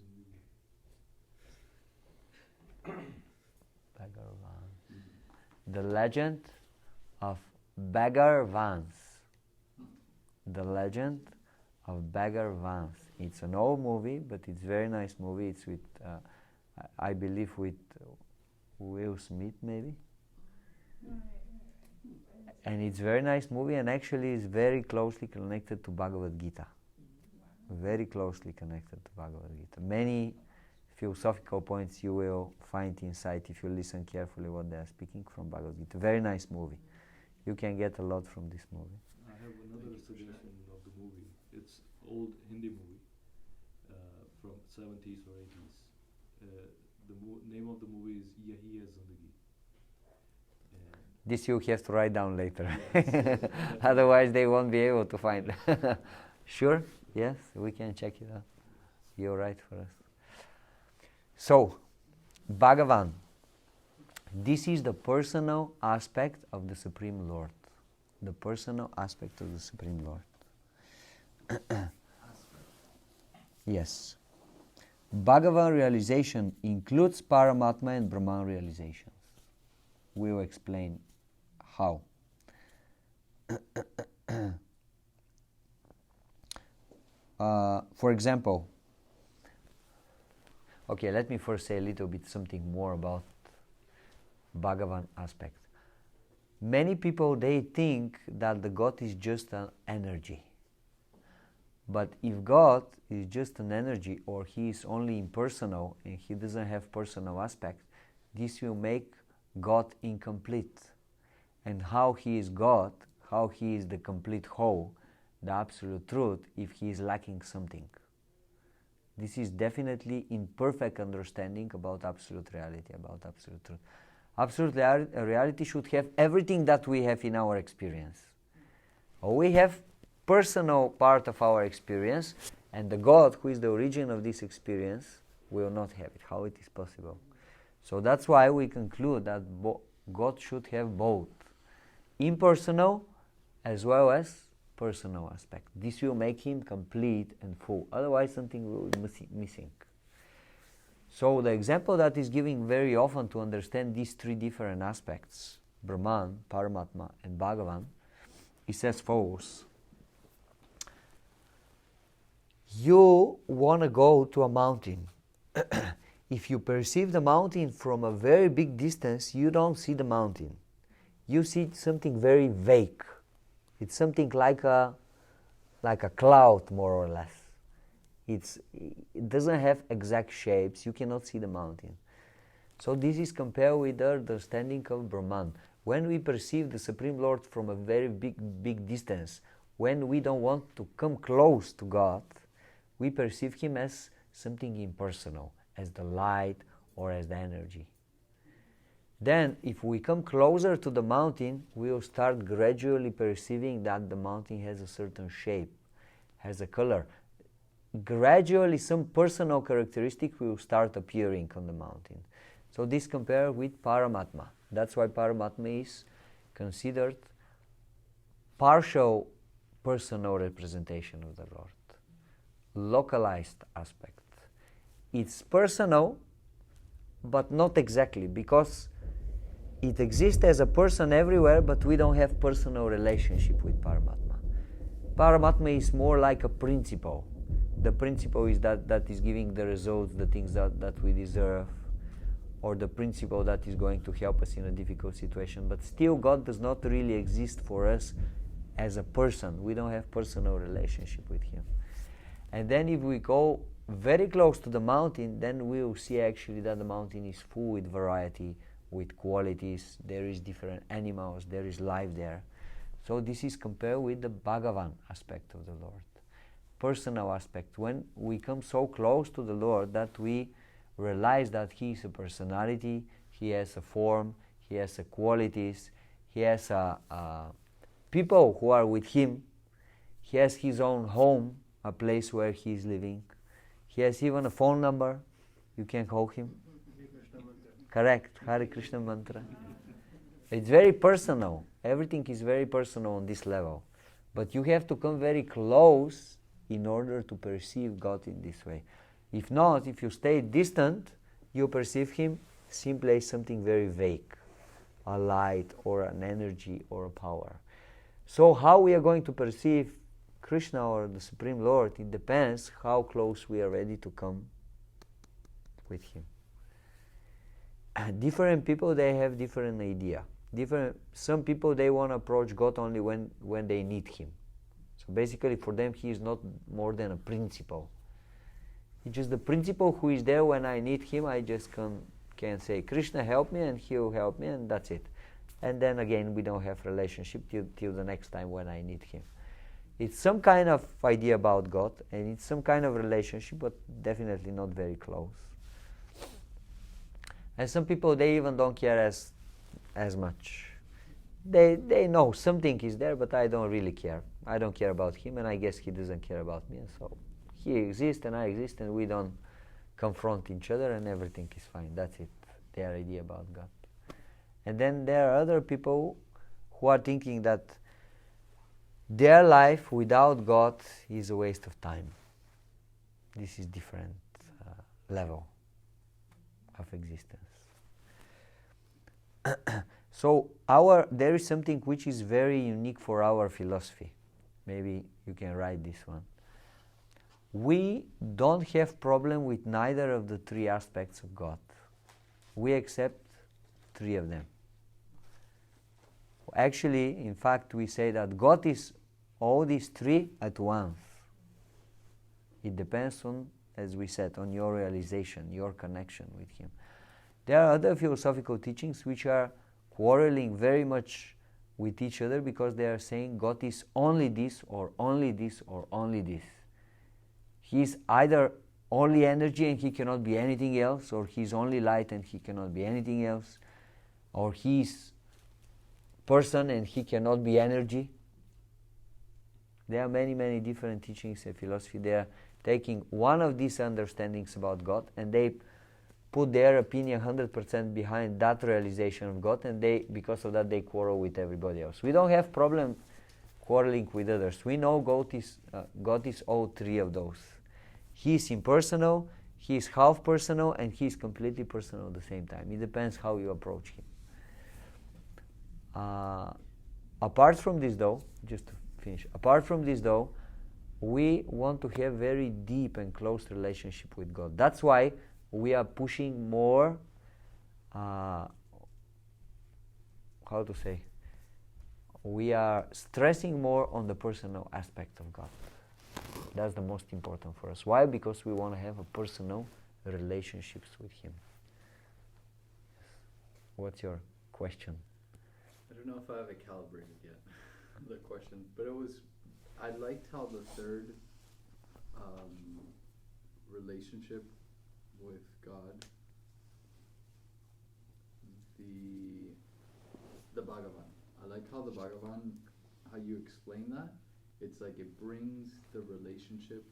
indeed.
Bhagavan. The Legend of Bhagavans. The Legend of Bhagavans. It's an old movie, but it's a very nice movie. It's with, I believe, with Will Smith, maybe. And it's a very nice movie, and actually is very closely connected to Bhagavad Gita. Very closely connected to Bhagavad Gita. Many philosophical points you will find inside if you listen carefully what they are speaking from Bhagavad Gita. Very nice movie. You can get a lot from this movie.
I have another suggestion of the movie. It's old Hindi movie from 70s or 80s. The name of the movie is Yahi Hai Zindagi.
This you have to write down later. Otherwise they won't be able to find. Sure? Yes, we can check it out. You're right for us. So, Bhagavan. This is the personal aspect of the Supreme Lord. The personal aspect of the Supreme Lord. Yes. Bhagavan realization includes Paramatma and Brahman realizations. We will explain how. For example, okay, let me first say a little bit something more about Bhagavan aspect. Many people, they think that the God is just an energy. But if God is just an energy, or He is only impersonal and He doesn't have personal aspect, this will make God incomplete. And how He is God, how He is the complete whole, the absolute truth, if He is lacking something. This is definitely imperfect understanding about absolute reality, about absolute truth. Absolute reality should have everything that we have in our experience. Or we have personal part of our experience, and the God who is the origin of this experience will not have it. How it is possible? So that's why we conclude that God should have both impersonal as well as personal aspect. This will make Him complete and full. Otherwise something will be missing. So the example that is given very often to understand these three different aspects, Brahman, Paramatma and Bhagavan, is as follows. You want to go to a mountain. If you perceive the mountain from a very big distance, you don't see the mountain. You see something very vague. It's something like a cloud, more or less. It doesn't have exact shapes. You cannot see the mountain. So this is compared with the understanding of Brahman. When we perceive the Supreme Lord from a very big distance, when we don't want to come close to God, we perceive Him as something impersonal, as the light or as the energy. Then, if we come closer to the mountain, we will start gradually perceiving that the mountain has a certain shape, has a color. Gradually, some personal characteristic will start appearing on the mountain. So this compares with Paramatma. That's why Paramatma is considered partial personal representation of the Lord. Localized aspect. It's personal, but not exactly, because it exists as a person everywhere, but we don't have personal relationship with Paramatma. Paramatma is more like a principle. The principle is that is giving the results, the things that we deserve, or the principle that is going to help us in a difficult situation. But still, God does not really exist for us as a person. We don't have personal relationship with Him. And then if we go very close to the mountain, then we will see actually that the mountain is full with variety, with qualities. There is different animals, there is life there. So this is compared with the Bhagavan aspect of the Lord. Personal aspect. When we come so close to the Lord that we realize that He is a personality, He has a form, He has a qualities, He has people who are with Him, He has His own home, a place where He is living. He has even a phone number. You can call Him. Correct. Hare Krishna mantra. It's very personal. Everything is very personal on this level. But you have to come very close in order to perceive God in this way. If not, if you stay distant, you perceive Him simply as something very vague, a light or an energy or a power. So how we are going to perceive Krishna or the Supreme Lord, it depends how close we are ready to come with Him. And different people, they have different idea. Some people, they want to approach God only when they need Him. So basically for them He is not more than a principle. It's just the principle who is there when I need Him. I just can say, Krishna help me, and He will help me, and that's it. And then again we don't have relationship till the next time when I need Him. It's some kind of idea about God, and it's some kind of relationship, but definitely not very close. And some people, they even don't care as much. They know something is there, but I don't really care. I don't care about Him, and I guess He doesn't care about me. So He exists and I exist, and we don't confront each other, and everything is fine. That's it, their idea about God. And then there are other people who are thinking that their life without God is a waste of time. This is different level of existence. So there is something which is very unique for our philosophy. Maybe you can write this one. We don't have problem with neither of the three aspects of God. We accept three of them. Actually, in fact, we say that God is all these three at once. It depends on, as we said, on your realization, your connection with Him. There are other philosophical teachings which are quarreling very much with each other because they are saying God is only this or only this or only this. He is either only energy and He cannot be anything else, or He is only light and He cannot be anything else, or He is person and He cannot be energy. There are many, many different teachings in philosophy. They are taking one of these understandings about God, and they put their opinion 100% behind that realization of God, and because of that they quarrel with everybody else. We don't have problem quarreling with others. We know God is all three of those. He is impersonal, He is half personal, and He is completely personal at the same time. It depends how you approach Him. Apart from this though, just to finish, we want to have very deep and close relationship with God. That's why we are pushing more, we are stressing more on the personal aspect of God. That's the most important for us. Why? Because we want to have a personal relationships with Him. What's your question?
I don't know if I have it calibrated yet, the question, but I liked how the third relationship with God, the Bhagavan. I like how the Bhagavan, how you explain that. It's like it brings the relationship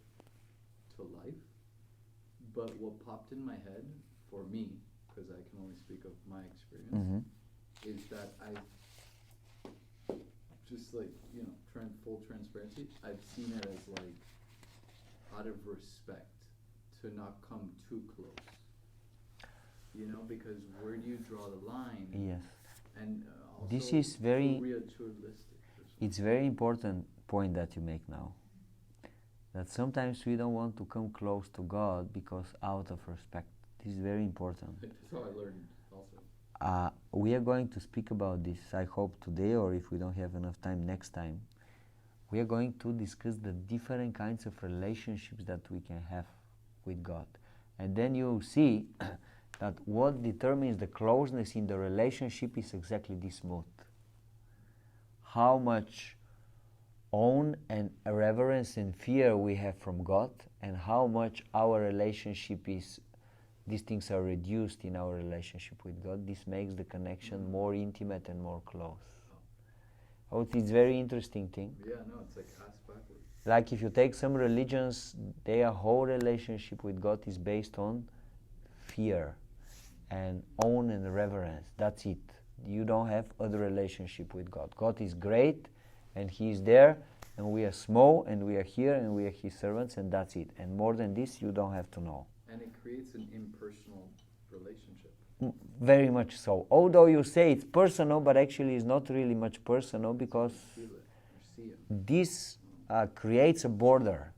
to life. But what popped in my head, for me, because I can only speak of my experience, is that I just like, full transparency, I've seen it as like out of respect to not come too close. Because where do you draw the line?
Yes.
And also
This is very,
ritualistic.
it's very important point that you make now. That sometimes we don't want to come close to God because out of respect. This is very important.
That's how I learned also.
We are going to speak about this, I hope today, or if we don't have enough time, next time. We are going to discuss the different kinds of relationships that we can have with God. And then you'll see that what determines the closeness in the relationship is exactly this mood. How much own and reverence and fear we have from God, and how much our relationship is, these things are reduced in our relationship with God. This makes the connection more intimate and more close. Oh, it's a very interesting thing.
Yeah, no, it's like ass backwards.
Like if you take some religions, their whole relationship with God is based on fear and own and reverence. That's it. You don't have other relationship with God. God is great and He is there, and we are small, and we are here, and we are His servants, and that's it. And more than this, you don't have to know.
And it creates an impersonal relationship.
Very much so. Although you say it's personal, but actually it's not really much personal, because
You feel it, you see it.
this creates a border.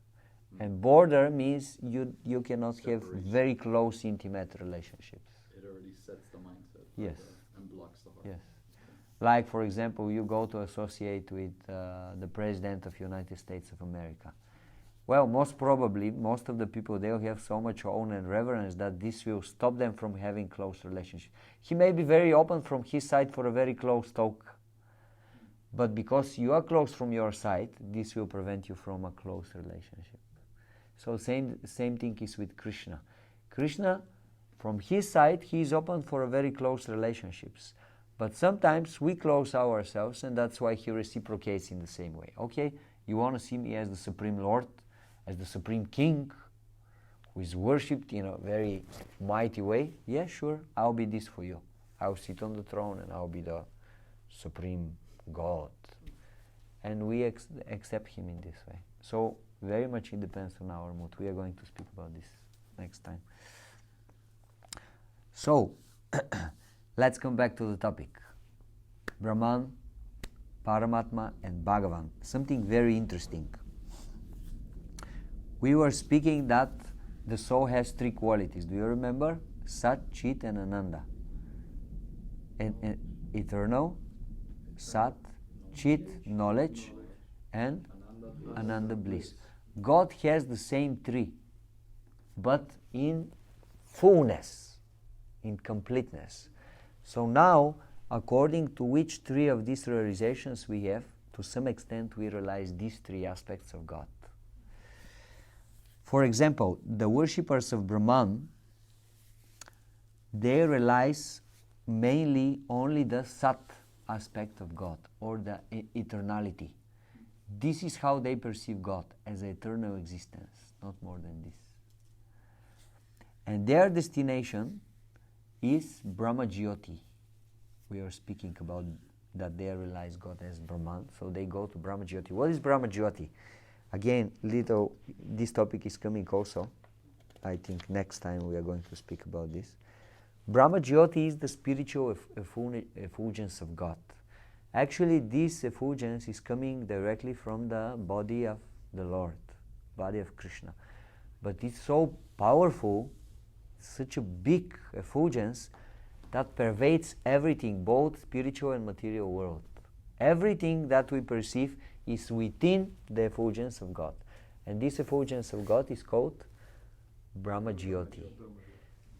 And border means you cannot have
Separation.
very close, intimate relationships.
It already sets the mindset.
Yes.
And blocks the heart.
Yes. Like, for example, you go to associate with the President of United States of America. Well, most probably, most of the people, they'll have so much honor and reverence that this will stop them from having close relationship. He may be very open from his side for a very close talk, but because you are close from your side, this will prevent you from a close relationship. So same thing is with Krishna. Krishna, from his side, he is open for a very close relationships. But sometimes we close ourselves, and that's why he reciprocates in the same way. Okay, you want to see me as the Supreme Lord, as the Supreme King, who is worshipped in a very mighty way? Yeah, sure, I'll be this for you. I'll sit on the throne and I'll be the Supreme God. And we accept him in this way. So very much it depends on our mood. We are going to speak about this next time. So, let's come back to the topic. Brahman, Paramatma and Bhagavan. Something very interesting. We were speaking that the soul has three qualities. Do you remember? Sat, Chit and Ananda. And eternal, Sat, Chit, knowledge, and Ananda, bliss. God has the same three, but in fullness, in completeness. So now, according to which three of these realizations we have, to some extent we realize these three aspects of God. For example, the worshippers of Brahman, they realize mainly only the Sat aspect of God, or the eternality. This is how they perceive God, as an eternal existence, not more than this. And their destination is Brahma-Jioti. We are speaking about that they realize God as Brahman, so they go to Brahma-Jioti. What is Brahma-Jioti? Again, this topic is coming also. I think next time we are going to speak about this. Brahma-Jioti is the spiritual effulgence of God. Actually, this effulgence is coming directly from the body of the Lord, body of Krishna. But it's so powerful, such a big effulgence, that pervades everything, both spiritual and material world. Everything that we perceive is within the effulgence of God. And this effulgence of God is called Brahma-Jioti.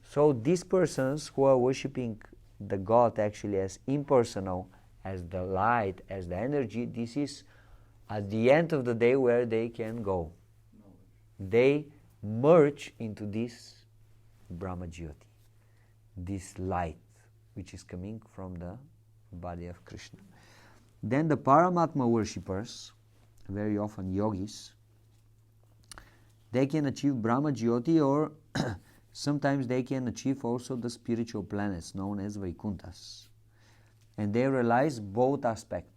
So these persons who are worshipping the God actually as impersonal, as the light, as the energy, this is at the end of the day where they can go. They merge into this Brahma-Jioti, this light which is coming from the body of Krishna. Then the Paramatma worshippers, very often yogis, they can achieve Brahma-Jioti, or sometimes they can achieve also the spiritual planets known as Vaikunthas. And they realize both aspects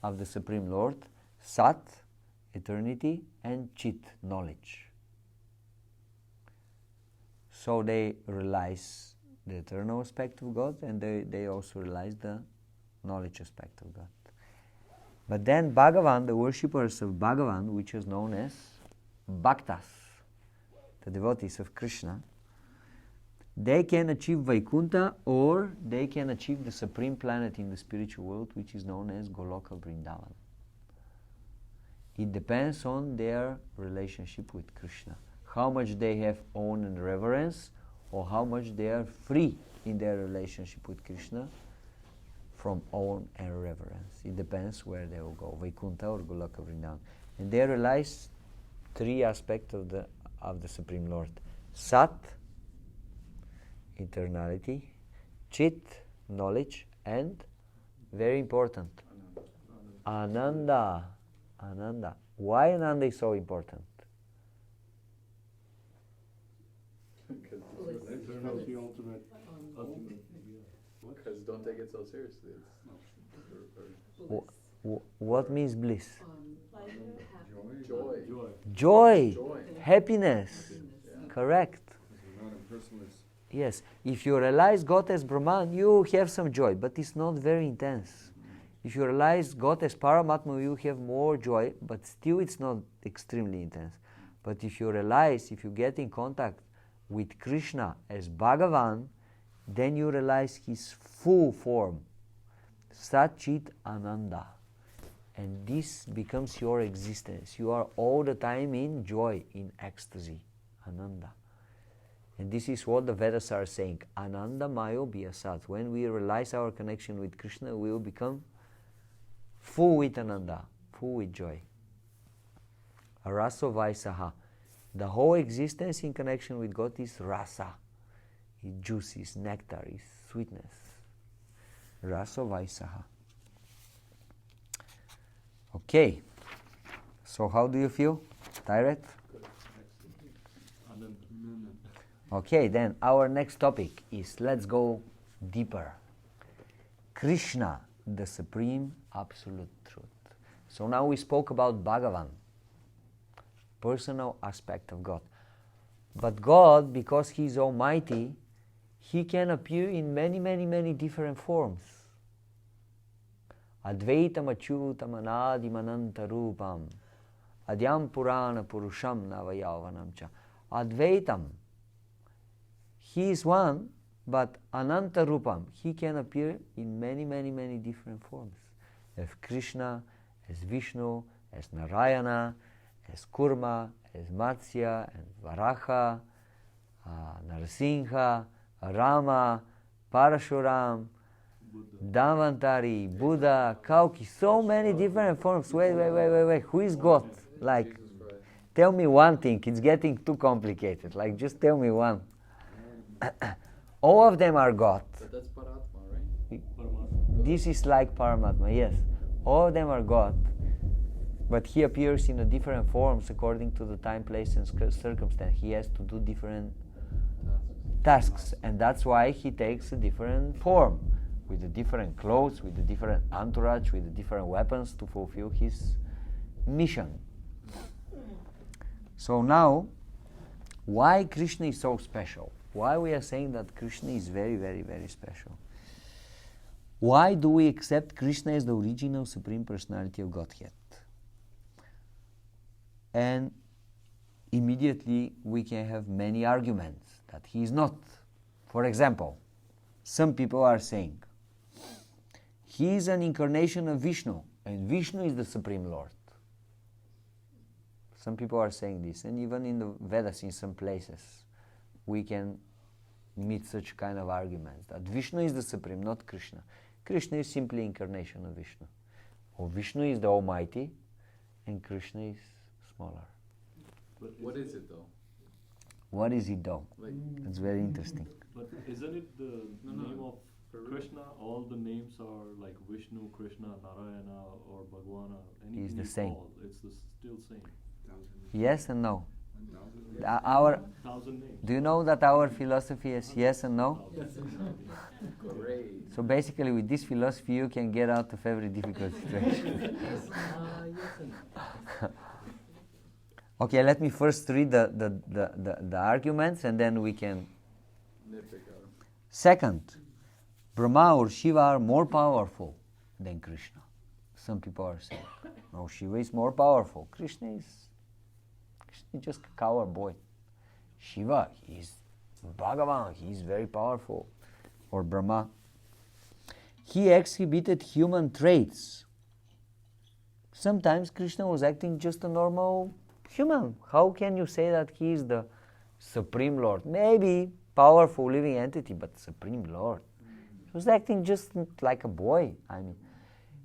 of the Supreme Lord, Sat, eternity, and Chit, knowledge. So they realize the eternal aspect of God, and they also realize the knowledge aspect of God. But then Bhagavan, the worshippers of Bhagavan, which is known as Bhaktas, the devotees of Krishna, they can achieve Vaikuntha, or they can achieve the supreme planet in the spiritual world, which is known as Goloka Vrindavan. It depends on their relationship with Krishna, how much they have own and reverence, or how much they are free in their relationship with Krishna from own and reverence. It depends where they will go, Vaikuntha or Goloka Vrindavan. And they realize three aspects of the Supreme Lord: Sat, eternality; Chit, knowledge; and, very important, Ananda. Ananda. Why Ananda is so important?
Eternal, the ultimate.
Because don't take it so seriously. It's
What means bliss?
Pleasure, happiness.
Joy.
Joy,
Joy.
happiness.
Yeah.
Correct.
It's not impersonalist.
Yes, if you realize God as Brahman, you have some joy, but it's not very intense. If you realize God as Paramatma, you have more joy, but still it's not extremely intense. But if you realize, if you get in contact with Krishna as Bhagavan, then you realize his full form, Sat Chit Ananda. And this becomes your existence. You are all the time in joy, in ecstasy, Ananda. And this is what the Vedas are saying. Ananda Mayo Bhyasat. When we realize our connection with Krishna, we will become full with Ananda, full with joy. Raso Vaisaha. The whole existence in connection with God is rasa. Is juice, is nectar, is sweetness. Raso Vaisaha. Okay. So how do you feel? Tired?
Ananda.
Okay, then our next topic is, let's go deeper. Krishna, the supreme absolute truth. So now we spoke about Bhagavan, personal aspect of God. But God, because He is almighty, He can appear in many, many, many different forms. Advaitam achyutam anadim ananta rupam adyam purana purusham navayavanam cha. Advaitam, He is one, but ananta rupam, He can appear in many, many, many different forms. As Krishna, as Vishnu, as Narayana, as Kurma, as Matsya, and Varaha, Narasimha, Rama, Parashuram, Dhamantari, Buddha, Kalki, so many different forms. Wait. Who is God? Like,
Jesus Christ.
tell me one thing. It's getting too complicated. Like, just tell me one. All of them are God.
But that's Paramatma, right?
Paramatma.
This is like Paramatma, yes. All of them are God. But He appears in a different forms according to the time, place, and circumstance. He has to do different tasks. And that's why He takes a different form, with the different clothes, with the different entourage, with the different weapons to fulfill His mission. So now, why Krishna is so special? Why we are saying that Krishna is very, very, very special? Why do we accept Krishna as the original Supreme Personality of Godhead? And immediately we can have many arguments that He is not. For example, some people are saying He is an incarnation of Vishnu, and Vishnu is the Supreme Lord. Some people are saying this, and even in the Vedas, in some places, we can meet such kind of arguments, that Vishnu is the Supreme, not Krishna. Krishna is simply incarnation of Vishnu. Or Vishnu is the Almighty, and Krishna is smaller.
But
What is it though?
What is it though?
Like,
That's very interesting.
But isn't it the
No,
name of
for real.
Krishna? All the names are like Vishnu, Krishna, Narayana, or Bhagavana. Anything
the
you
same.
call, it's still same.
Yes and no.
1,000.
Our,
1,000 names.
do you know that our philosophy is yes and no?
1,000.
great.
So basically with this philosophy you can get out of every difficult situation.
Yes and no.
Okay, let me first read the arguments and then we can...
Nitpick out.
Second, Brahma or Shiva are more powerful than Krishna. Some people are saying, no, Shiva is more powerful. Krishna is just a coward boy. Shiva, he is Bhagavan, he is very powerful. Or Brahma. He exhibited human traits. Sometimes Krishna was acting just a normal human. How can you say that he is the Supreme Lord? Maybe powerful living entity, but Supreme Lord. He was acting just like a boy. I mean,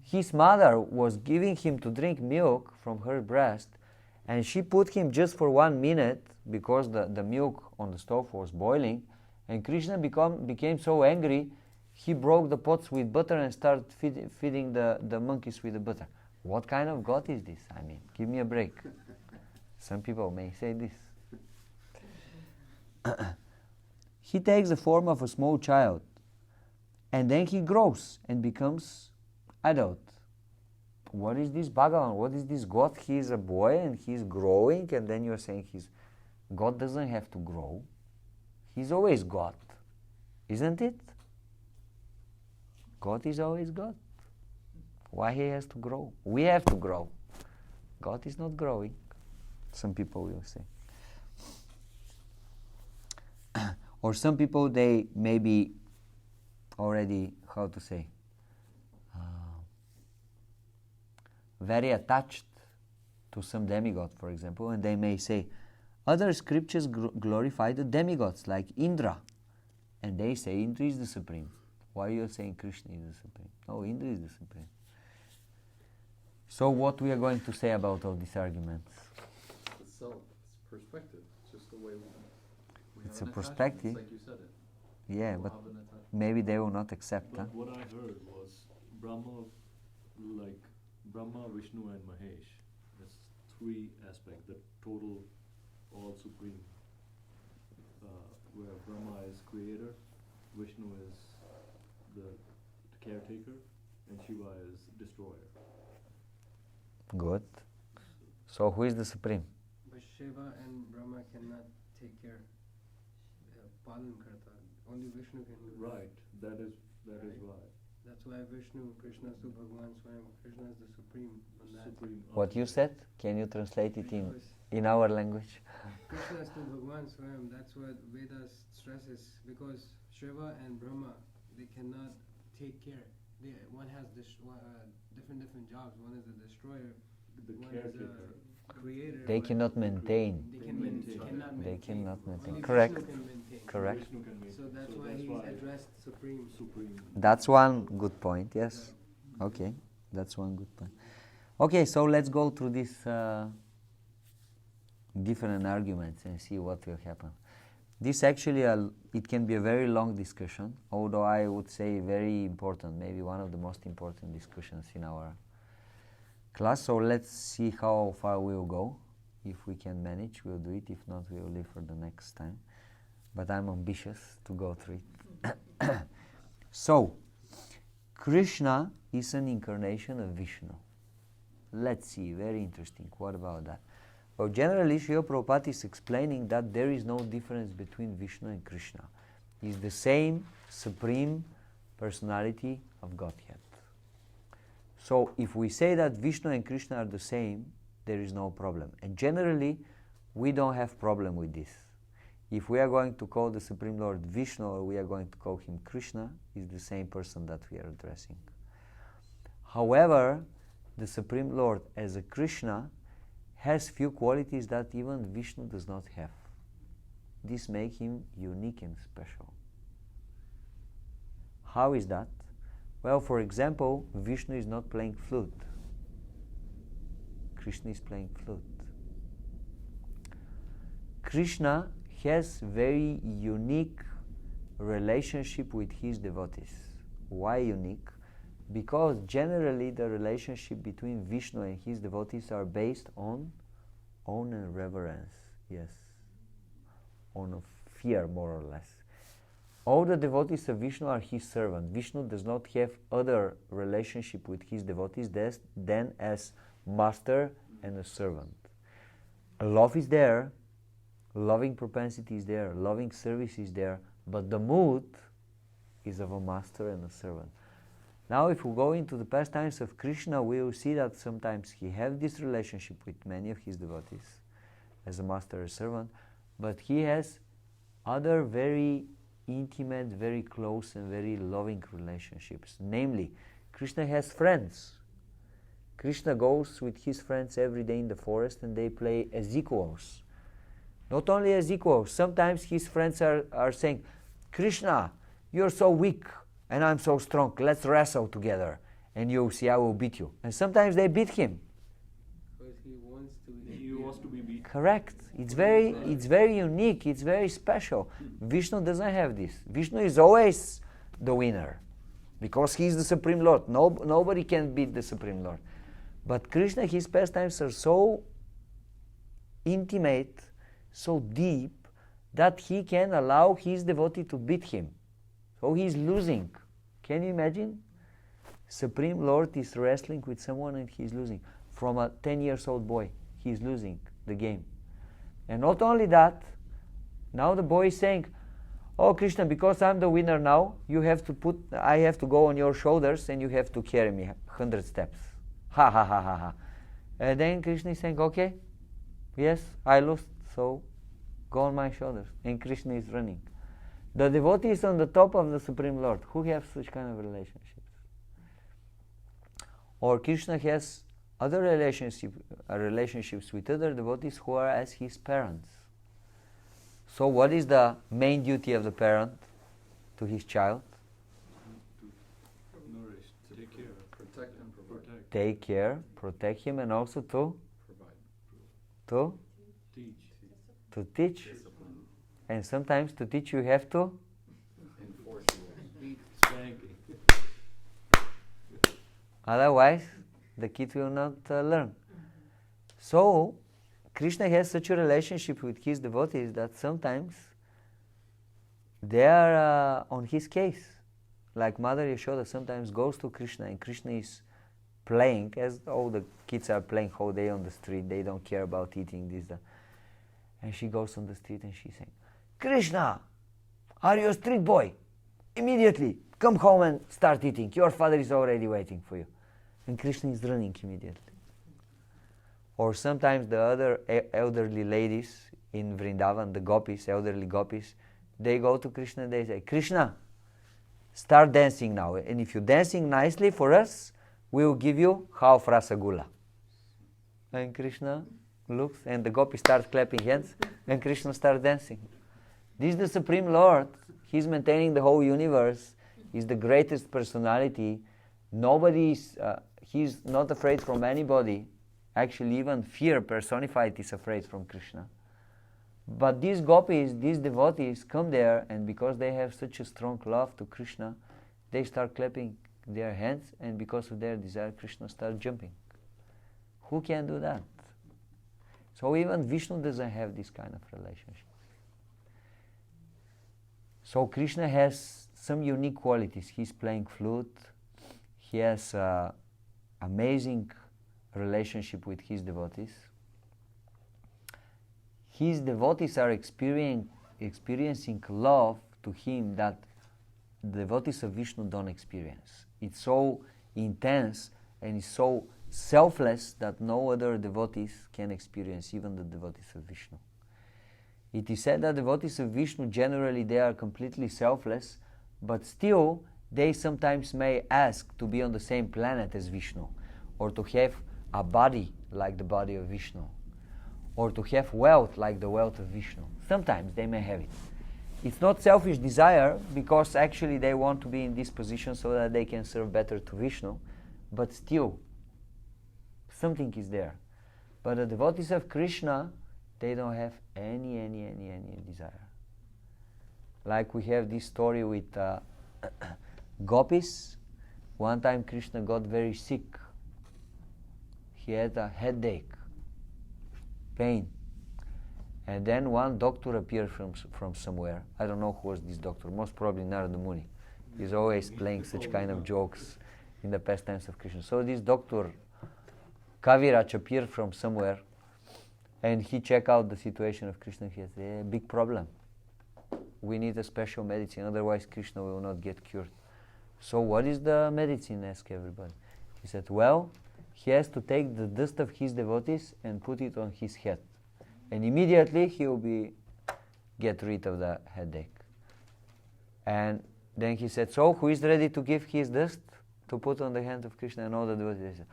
his mother was giving him to drink milk from her breast, and she put him just for 1 minute because the milk on the stove was boiling, and Krishna became so angry, he broke the pots with butter and started feeding the monkeys with the butter. What kind of God is this? I mean, give me a break. Some people may say this. He takes the form of a small child, and then he grows and becomes adult. what is this Bhagavan? What is this God? He is a boy and he's growing, and then you're saying God doesn't have to grow. He's always God, isn't it? God is always God. Why he has to grow? We have to grow. God is not growing, some people will say. Or some people, they maybe already, how to say, very attached to some demigod, for example, and they may say, other scriptures glorify the demigods, like Indra, and they say Indra is the supreme. Why are you saying Krishna is the supreme? No, Indra is the supreme. So what we are going to say about all these arguments?
It's self, it's perspective. It's just the way we
It's
have
a
an attachment.
perspective.
It's like you said it.
Yeah,
We'll
but
have an attachment.
maybe they will not accept.
But what I heard was Brahma, like Brahma, Vishnu and Mahesh. There's three aspects, the total, all supreme. Where Brahma is creator, Vishnu is the caretaker, and Shiva is destroyer.
Good. So who is the supreme?
But Shiva and Brahma cannot take care. Palan karta. Only Vishnu can do that.
Right. That is why.
That's why Vishnu, Krishna Su Bhagavan Swayam, Krishna is the supreme on that.
Supreme.
What you said? Can you translate it
Because
in our language?
Krishna is to Bhagavan Swayam, that's what Vedas stresses. Because Shiva and Brahma, they cannot take care. One has different jobs. One is a destroyer,
The
one
caretaker.
is a creator.
They
but
cannot maintain.
They cannot maintain.
They cannot maintain.
Only
Correct.
Vishnu can maintain.
Correct.
Vishnu can make
So
it.
that's why he's addressed supreme.
Supreme.
That's one good point, yes. Okay, that's one good point. Okay, so let's go through these different arguments and see what will happen. This actually, it can be a very long discussion, although I would say very important, maybe one of the most important discussions in our class. So let's see how far we'll go. If we can manage, we'll do it. If not, we'll leave for the next time. But I'm ambitious to go through it. So, Krishna is an incarnation of Vishnu. Let's see, very interesting. What about that? Well, generally, Srila Prabhupada is explaining that there is no difference between Vishnu and Krishna. He's the same supreme personality of Godhead. So, if we say that Vishnu and Krishna are the same, there is no problem. And generally, we don't have problem with this. If we are going to call the Supreme Lord Vishnu or we are going to call him Krishna, is the same person that we are addressing. However, the Supreme Lord as a Krishna has few qualities that even Vishnu does not have. This makes him unique and special. How is that? Well, for example, Vishnu is not playing flute. Krishna is playing flute. Krishna has very unique relationship with his devotees. Why unique? Because generally the relationship between Vishnu and his devotees are based on honor and reverence. Yes. On fear, more or less. All the devotees of Vishnu are his servant. Vishnu does not have other relationship with his devotees than as master and a servant. Love is there, loving propensity is there, loving service is there, but the mood is of a master and a servant. Now if we go into the pastimes of Krishna, we will see that sometimes he has this relationship with many of his devotees as a master or servant, but he has other very intimate, very close and very loving relationships. Namely, Krishna has friends. Krishna goes with his friends every day in the forest and they play as equals. Not only as equals, sometimes his friends are saying, Krishna, you're so weak and I'm so strong, let's wrestle together and you'll see I will beat you. And sometimes they beat him.
Because he wants to be.
He wants to be beat.
Correct. It's very unique, it's very special. Vishnu doesn't have this. Vishnu is always the winner because he is the Supreme Lord. Nobody can beat the Supreme Lord. But Krishna, his pastimes are so intimate, so deep, that he can allow his devotee to beat him. So he is losing. Can you imagine? Supreme Lord is wrestling with someone and he's losing. From a 10 years old boy, he's losing the game. And not only that, now the boy is saying, oh Krishna, because I'm the winner now, I have to go on your shoulders and you have to carry me 100 steps. Ha ha ha ha ha. And then Krishna is saying, okay, yes, I lost, so go on my shoulders. And Krishna is running. The devotee is on the top of the Supreme Lord. Who have such kind of relationships? Or Krishna has other relationships with other devotees who are as his parents. So what is the main duty of the parent to his child?
To nourish, to take care,
Protect and provide.
Take care, protect him, and also to
Provide.
teach.
Discipline.
And sometimes to teach you have to
Enforce rules.
spanking.
otherwise the kid will not learn. So Krishna has such a relationship with his devotees that sometimes they are on his case. Like Mother Yashoda sometimes goes to Krishna and Krishna is playing, as all the kids are playing whole day on the street, they don't care about eating this, that. And she goes on the street and she's saying, Krishna, are you a street boy? Immediately, come home and start eating. Your father is already waiting for you. And Krishna is running immediately. Or sometimes the other elderly ladies in Vrindavan, the gopis, elderly gopis, they go to Krishna and they say, Krishna, start dancing now. And if you're dancing nicely for us, we will give you half rasagula. And Krishna looks and the gopis start clapping hands and Krishna starts dancing. This is the Supreme Lord. He's maintaining the whole universe. He's the greatest personality. He's not afraid from anybody. Actually, even fear personified is afraid from Krishna. But these gopis, these devotees come there, and because they have such a strong love to Krishna, they start clapping their hands, and because of their desire, Krishna starts jumping. Who can do that? So even Vishnu doesn't have this kind of relationship. So Krishna has some unique qualities. He's playing flute. He has amazing relationship with his devotees. His devotees are experiencing love to him that the devotees of Vishnu don't experience. It's so intense and it's so selfless that no other devotees can experience, even the devotees of Vishnu. It is said that devotees of Vishnu generally they are completely selfless, but still they sometimes may ask to be on the same planet as Vishnu, or to have a body like the body of Vishnu, or to have wealth like the wealth of Vishnu. Sometimes they may have it. It's not selfish desire, because actually they want to be in this position so that they can serve better to Vishnu, but still something is there. But the devotees of Krishna, they don't have any desire. Like we have this story with gopis. One time Krishna got very sick. He had a headache, pain. And then one doctor appeared from somewhere. I don't know who was this doctor, most probably Narada Muni. He's always playing such kind of jokes in the pastimes of Krishna. So this doctor, Kaviraj, appeared from somewhere, and he checked out the situation of Krishna. He said, a big problem. We need a special medicine, otherwise Krishna will not get cured. So what is the medicine? Asked everybody. He said, well, he has to take the dust of his devotees and put it on his head. And immediately he will get rid of the headache. And then he said, so who is ready to give his dust to put on the hand of Krishna? And all the devotees said,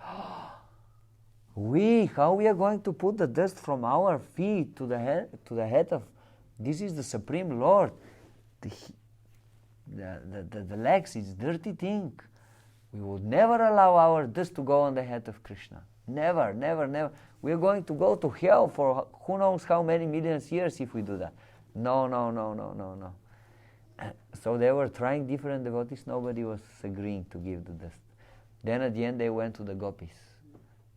how we are going to put the dust from our feet to the head of, this is the Supreme Lord. The legs is dirty thing. We would never allow our dust to go on the head of Krishna. Never, never, never. We are going to go to hell for who knows how many millions years if we do that. No. So they were trying different devotees. Nobody was agreeing to give the dust. Then at the end they went to the gopis.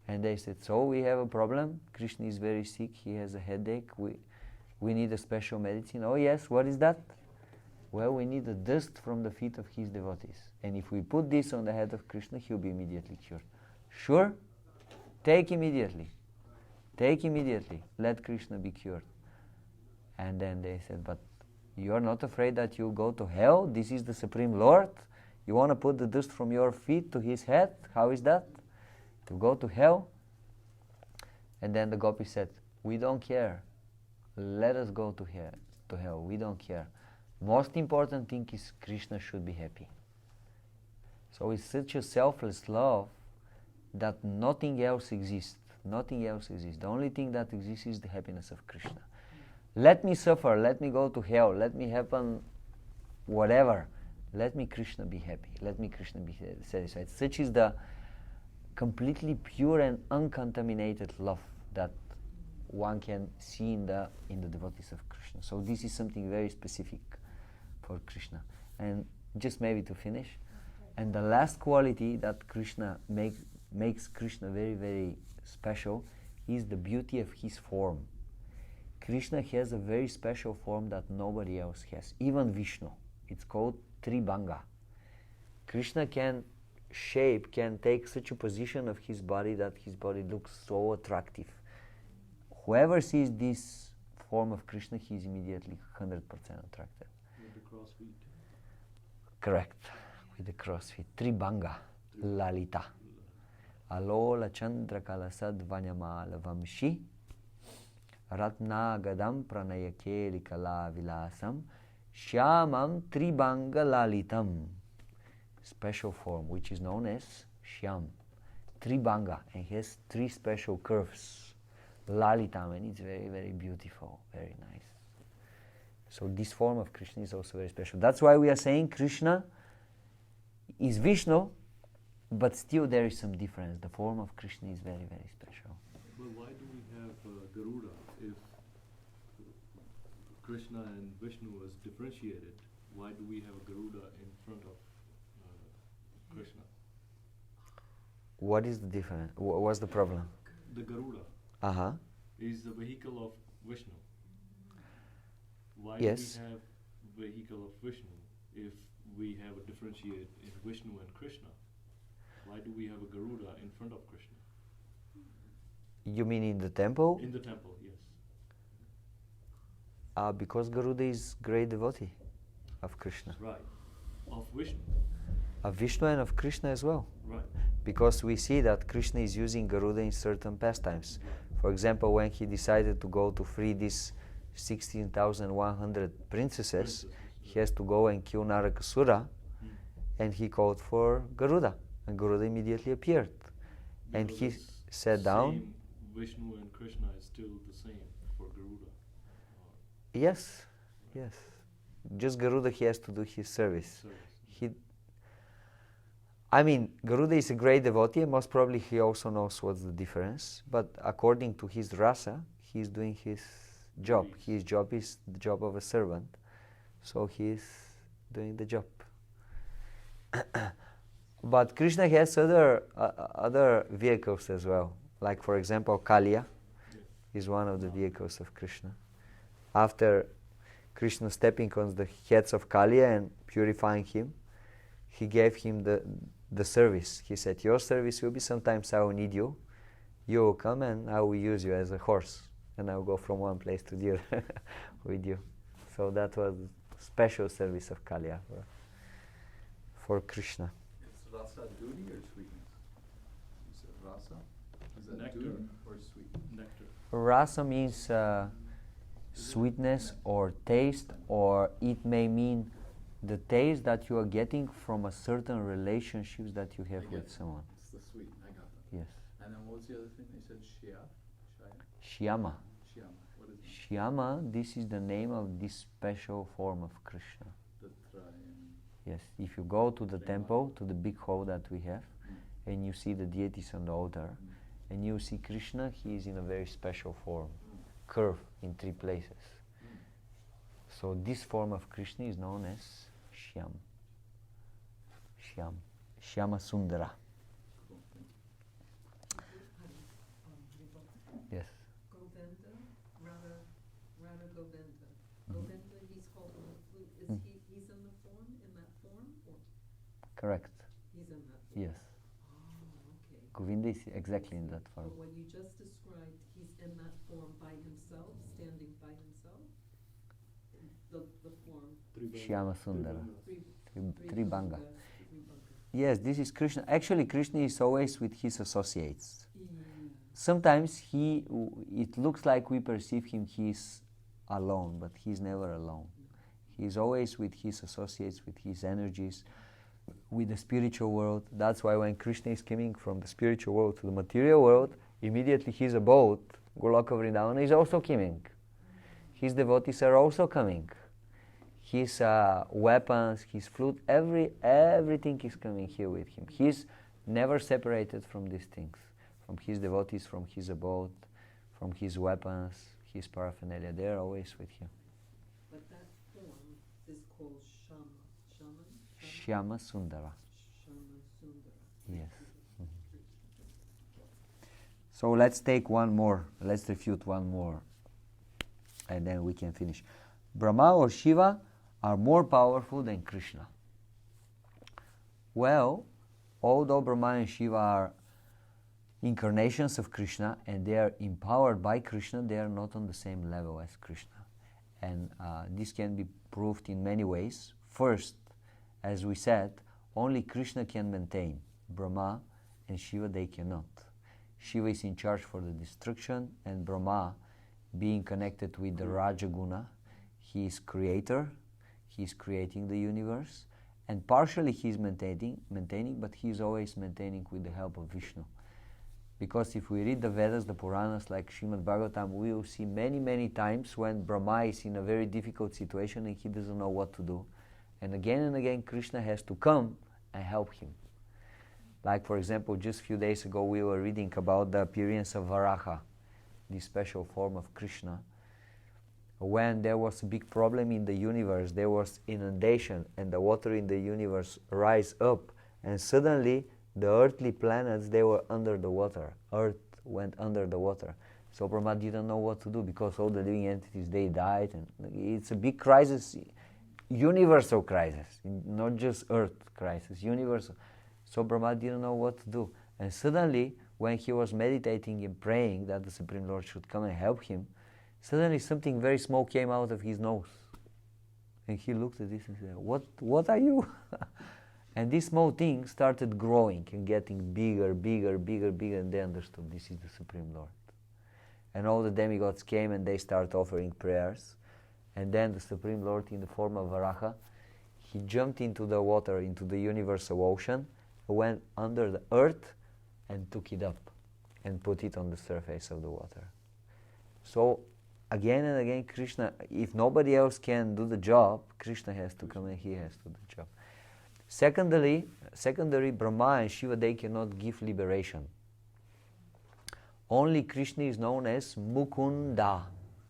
And they said, so we have a problem. Krishna is very sick. He has a headache. We need a special medicine. Oh yes, what is that? Well, we need the dust from the feet of his devotees. And if we put this on the head of Krishna, he'll be immediately cured. Sure? Take immediately. Take immediately. Let Krishna be cured. And then they said, but you are not afraid that you'll go to hell? This is the Supreme Lord. You want to put the dust from your feet to his head? How is that? To go to hell? And then the gopis said, we don't care. Let us go to hell. We don't care. Most important thing is Krishna should be happy. So it's such a selfless love that nothing else exists. Nothing else exists. The only thing that exists is the happiness of Krishna. Let me suffer, let me go to hell, let me happen whatever. Let me Krishna be happy. Let me Krishna be satisfied. Such is the completely pure and uncontaminated love that one can see in the devotees of Krishna. So this is something very specific for Krishna. And just maybe to finish, and the last quality that Krishna makes Krishna very, very special is the beauty of his form. Krishna has a very special form that nobody else has, even Vishnu. It's called Tribhanga. Krishna can take such a position of his body that his body looks so attractive. Whoever sees this form of Krishna, he is immediately 100% attracted.
With the cross feet.
Correct. With the cross feet. Tribhanga. Lalita. Alola Chandra Kalasad Vanyamala Vamshi Ratna Gadam Pranayakeli Kala Vilasam Shyamam Tribhanga Lalitam. Special form which is known as Shyam. Tribhanga, and has three special curves. Lalitam, and it's very, very beautiful, very nice. So this form of Krishna is also very special. That's why we are saying Krishna is Vishnu, but still there is some difference. The form of Krishna is very, very special.
But why do we have Garuda if Krishna and Vishnu is differentiated? Why do we have a Garuda in front of Krishna?
What is the difference? What's the problem?
The Garuda is the vehicle of Vishnu. Why do we have vehicle of Vishnu if we have a differentiate in Vishnu and Krishna? Why do we have a Garuda in front of Krishna?
You mean in the temple?
In the temple, yes.
Because Garuda is great devotee of Krishna.
Right. Of Vishnu.
Of Vishnu and of Krishna as well.
Right.
Because we see that Krishna is using Garuda in certain pastimes. For example, when he decided to go to free these 16,100 princesses, he has to go and kill Narakasura, and he called for Garuda, and Garuda immediately appeared.
Because
and he sat down.
Vishnu and Krishna is still the same for Garuda.
Yes, yes. Just Garuda, he has to do his service. Garuda is a great devotee, and most probably he also knows what's the difference. But according to his rasa, he is doing his job. His job is the job of a servant, so he is doing the job. But Krishna has other vehicles as well. Like, for example, Kaliya is one of the vehicles of Krishna. After Krishna stepping on the heads of Kaliya and purifying him, he gave him the service. He said, your service will be, sometimes I will need you. You will come and I will use you as a horse. And I will go from one place to the other with you. So that was special service of Kaliya for Krishna.
Is rasa duty or sweetness? You said rasa? Is that
Nectar.
duty or sweetness?
Nectar.
Rasa means sweetness or taste, or it may mean the taste that you are getting from a certain relationships that you have with someone.
It's the sweet, I got that.
Yes.
And then what was the other thing? They said Shia?
Shyama.
Shyama. What is it?
Shyama, this is the name of this special form of Krishna.
The Triune.
Yes, if you go to the temple, to the big hall that we have, and you see the deities on the altar, and you see Krishna, he is in a very special form, curved in three places. So this form of Krishna is known as Shyam. Shyam. Shyama Sundara. Yes.
Govinda, Radha Govinda. Govinda, he's called on the flute. He's
Correct.
He's in that form.
Yes.
Oh, okay.
Govinda is exactly in that form.
But what you just described, he's in that form by himself, standing by himself? The form.
Shyama Sundara. Tribhanga.
Tribhanga.
Yes, this is Krishna. Actually, Krishna is always with his associates.
Yeah.
Sometimes it looks like we perceive him, he's alone, but he's never alone. He's always with his associates, with his energies, with the spiritual world. That's why when Krishna is coming from the spiritual world to the material world, immediately his abode, Goloka Vrindavana, is also coming. His devotees are also coming. His weapons, his flute, everything is coming here with him. He's never separated from these things, from his devotees, from his abode, from his weapons, his paraphernalia. They're always with him.
But that form is called
Shyama Sundara.
Shama Sundara.
Yes. So let's take one more. Let's refute one more, and then we can finish. Brahma or Shiva are more powerful than Krishna. Well, although Brahma and Shiva are incarnations of Krishna and they are empowered by Krishna, they are not on the same level as Krishna. And this can be proved in many ways. First, as we said, only Krishna can maintain. Brahma and Shiva, they cannot. Shiva is in charge for the destruction, and Brahma, being connected with the Rajaguna, he is creator, he is creating the universe, and partially he is maintaining, but he is always maintaining with the help of Vishnu. Because if we read the Vedas, the Puranas, like Shimad Bhagavatam, we will see many times when Brahma is in a very difficult situation and he doesn't know what to do. And again, Krishna has to come and help him. Like, for example, just a few days ago, we were reading about the appearance of Varaha, this special form of Krishna. When there was a big problem in the universe, there was inundation, and the water in the universe rise up, and suddenly the earthly planets, they were under the water. Earth went under the water. So Brahma didn't know what to do because all the living entities, they died, and it's a big crisis, universal crisis, not just earth crisis, universal. So Brahma didn't know what to do. And suddenly, when he was meditating and praying that the Supreme Lord should come and help him, suddenly something very small came out of his nose. And he looked at this and said, what are you? And this small thing started growing and getting bigger, and they understood this is the Supreme Lord. And all the demigods came and they started offering prayers. And then the Supreme Lord, in the form of Varaha, he jumped into the water, into the universal ocean, went under the earth and took it up and put it on the surface of the water. So again and again, Krishna, if nobody else can do the job, Krishna has to come and he has to do the job. Secondary, Brahma and Shiva, they cannot give liberation. Only Krishna is known as Mukunda.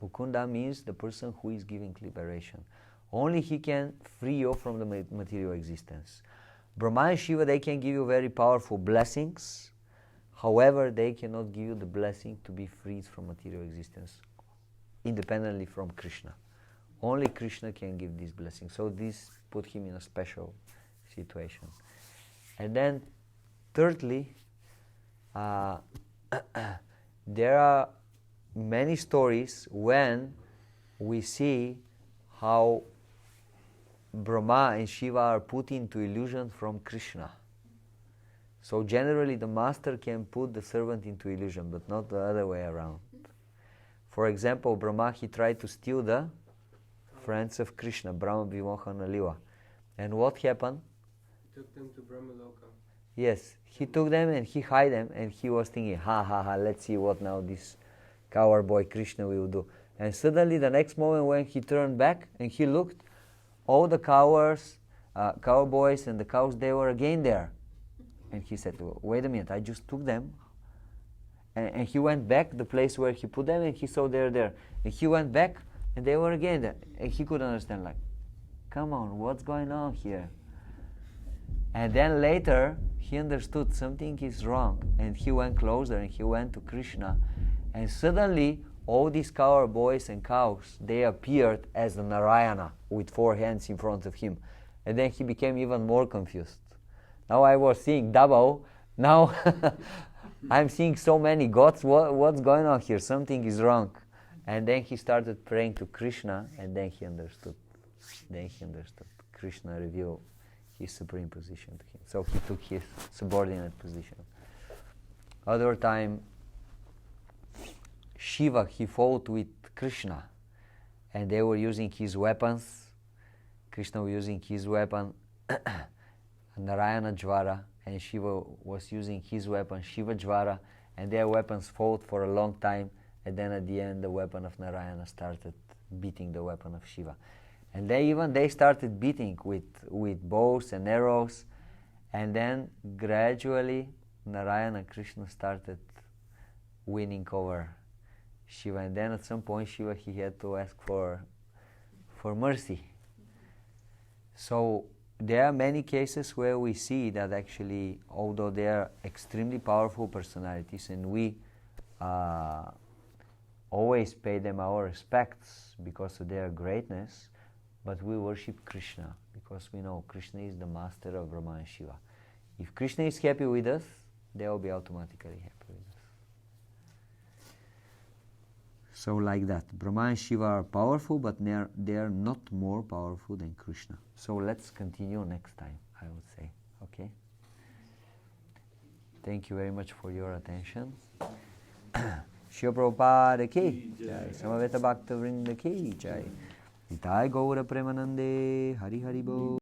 Mukunda means the person who is giving liberation. Only he can free you from the material existence. Brahma and Shiva, they can give you very powerful blessings. However, they cannot give you the blessing to be freed from material existence, independently from Krishna. Only Krishna can give this blessing. So this put him in a special situation. And then thirdly, there are many stories when we see how Brahma and Shiva are put into illusion from Krishna. So generally the master can put the servant into illusion, but not the other way around. For example, Brahma, he tried to steal the friends of Krishna, Brahma, Vimohana, Liva. And what happened?
Took them to Brahmaloka.
Yes, he took them and he hid them, and he was thinking, let's see what now this coward boy Krishna will do. And suddenly the next moment when he turned back and he looked, all the cowboys and the cows, they were again there. And he said, wait a minute, I just took them. And he went back the place where he put them and he saw they're there. And he went back and they were again there. And he couldn't understand, like, come on, what's going on here? And then later he understood something is wrong, and he went closer and he went to Krishna, and suddenly all these coward boys and cows, they appeared as a Narayana with 4 hands in front of him. And then he became even more confused. Now I was seeing double. Now I'm seeing so many gods. What's going on here? Something is wrong. And then he started praying to Krishna, and then he understood. Krishna revealed his supreme position to him. So he took his subordinate position. Other time, Shiva, he fought with Krishna, and they were using his weapons. Krishna was using his weapon, Narayana Jvara, and Shiva was using his weapon, Shiva Jvara, and their weapons fought for a long time, and then at the end the weapon of Narayana started beating the weapon of Shiva. And they started beating with bows and arrows, and then gradually Narayana and Krishna started winning over Shiva, and then at some point Shiva, he had to ask for mercy. So there are many cases where we see that actually, although they are extremely powerful personalities, and we always pay them our respects because of their greatness, but we worship Krishna because we know Krishna is the master of Brahma and Shiva. If Krishna is happy with us, they will be automatically happy with us. So like that, Brahma and Shiva are powerful, but they are not more powerful than Krishna. So let's continue next time, I would say. Okay? Thank you very much for your attention. Shri Prabhupada ki jai, Samaveta Bhakta Vrinda ki jai, Nitai Gaura Premanande, Hari Hari Bo.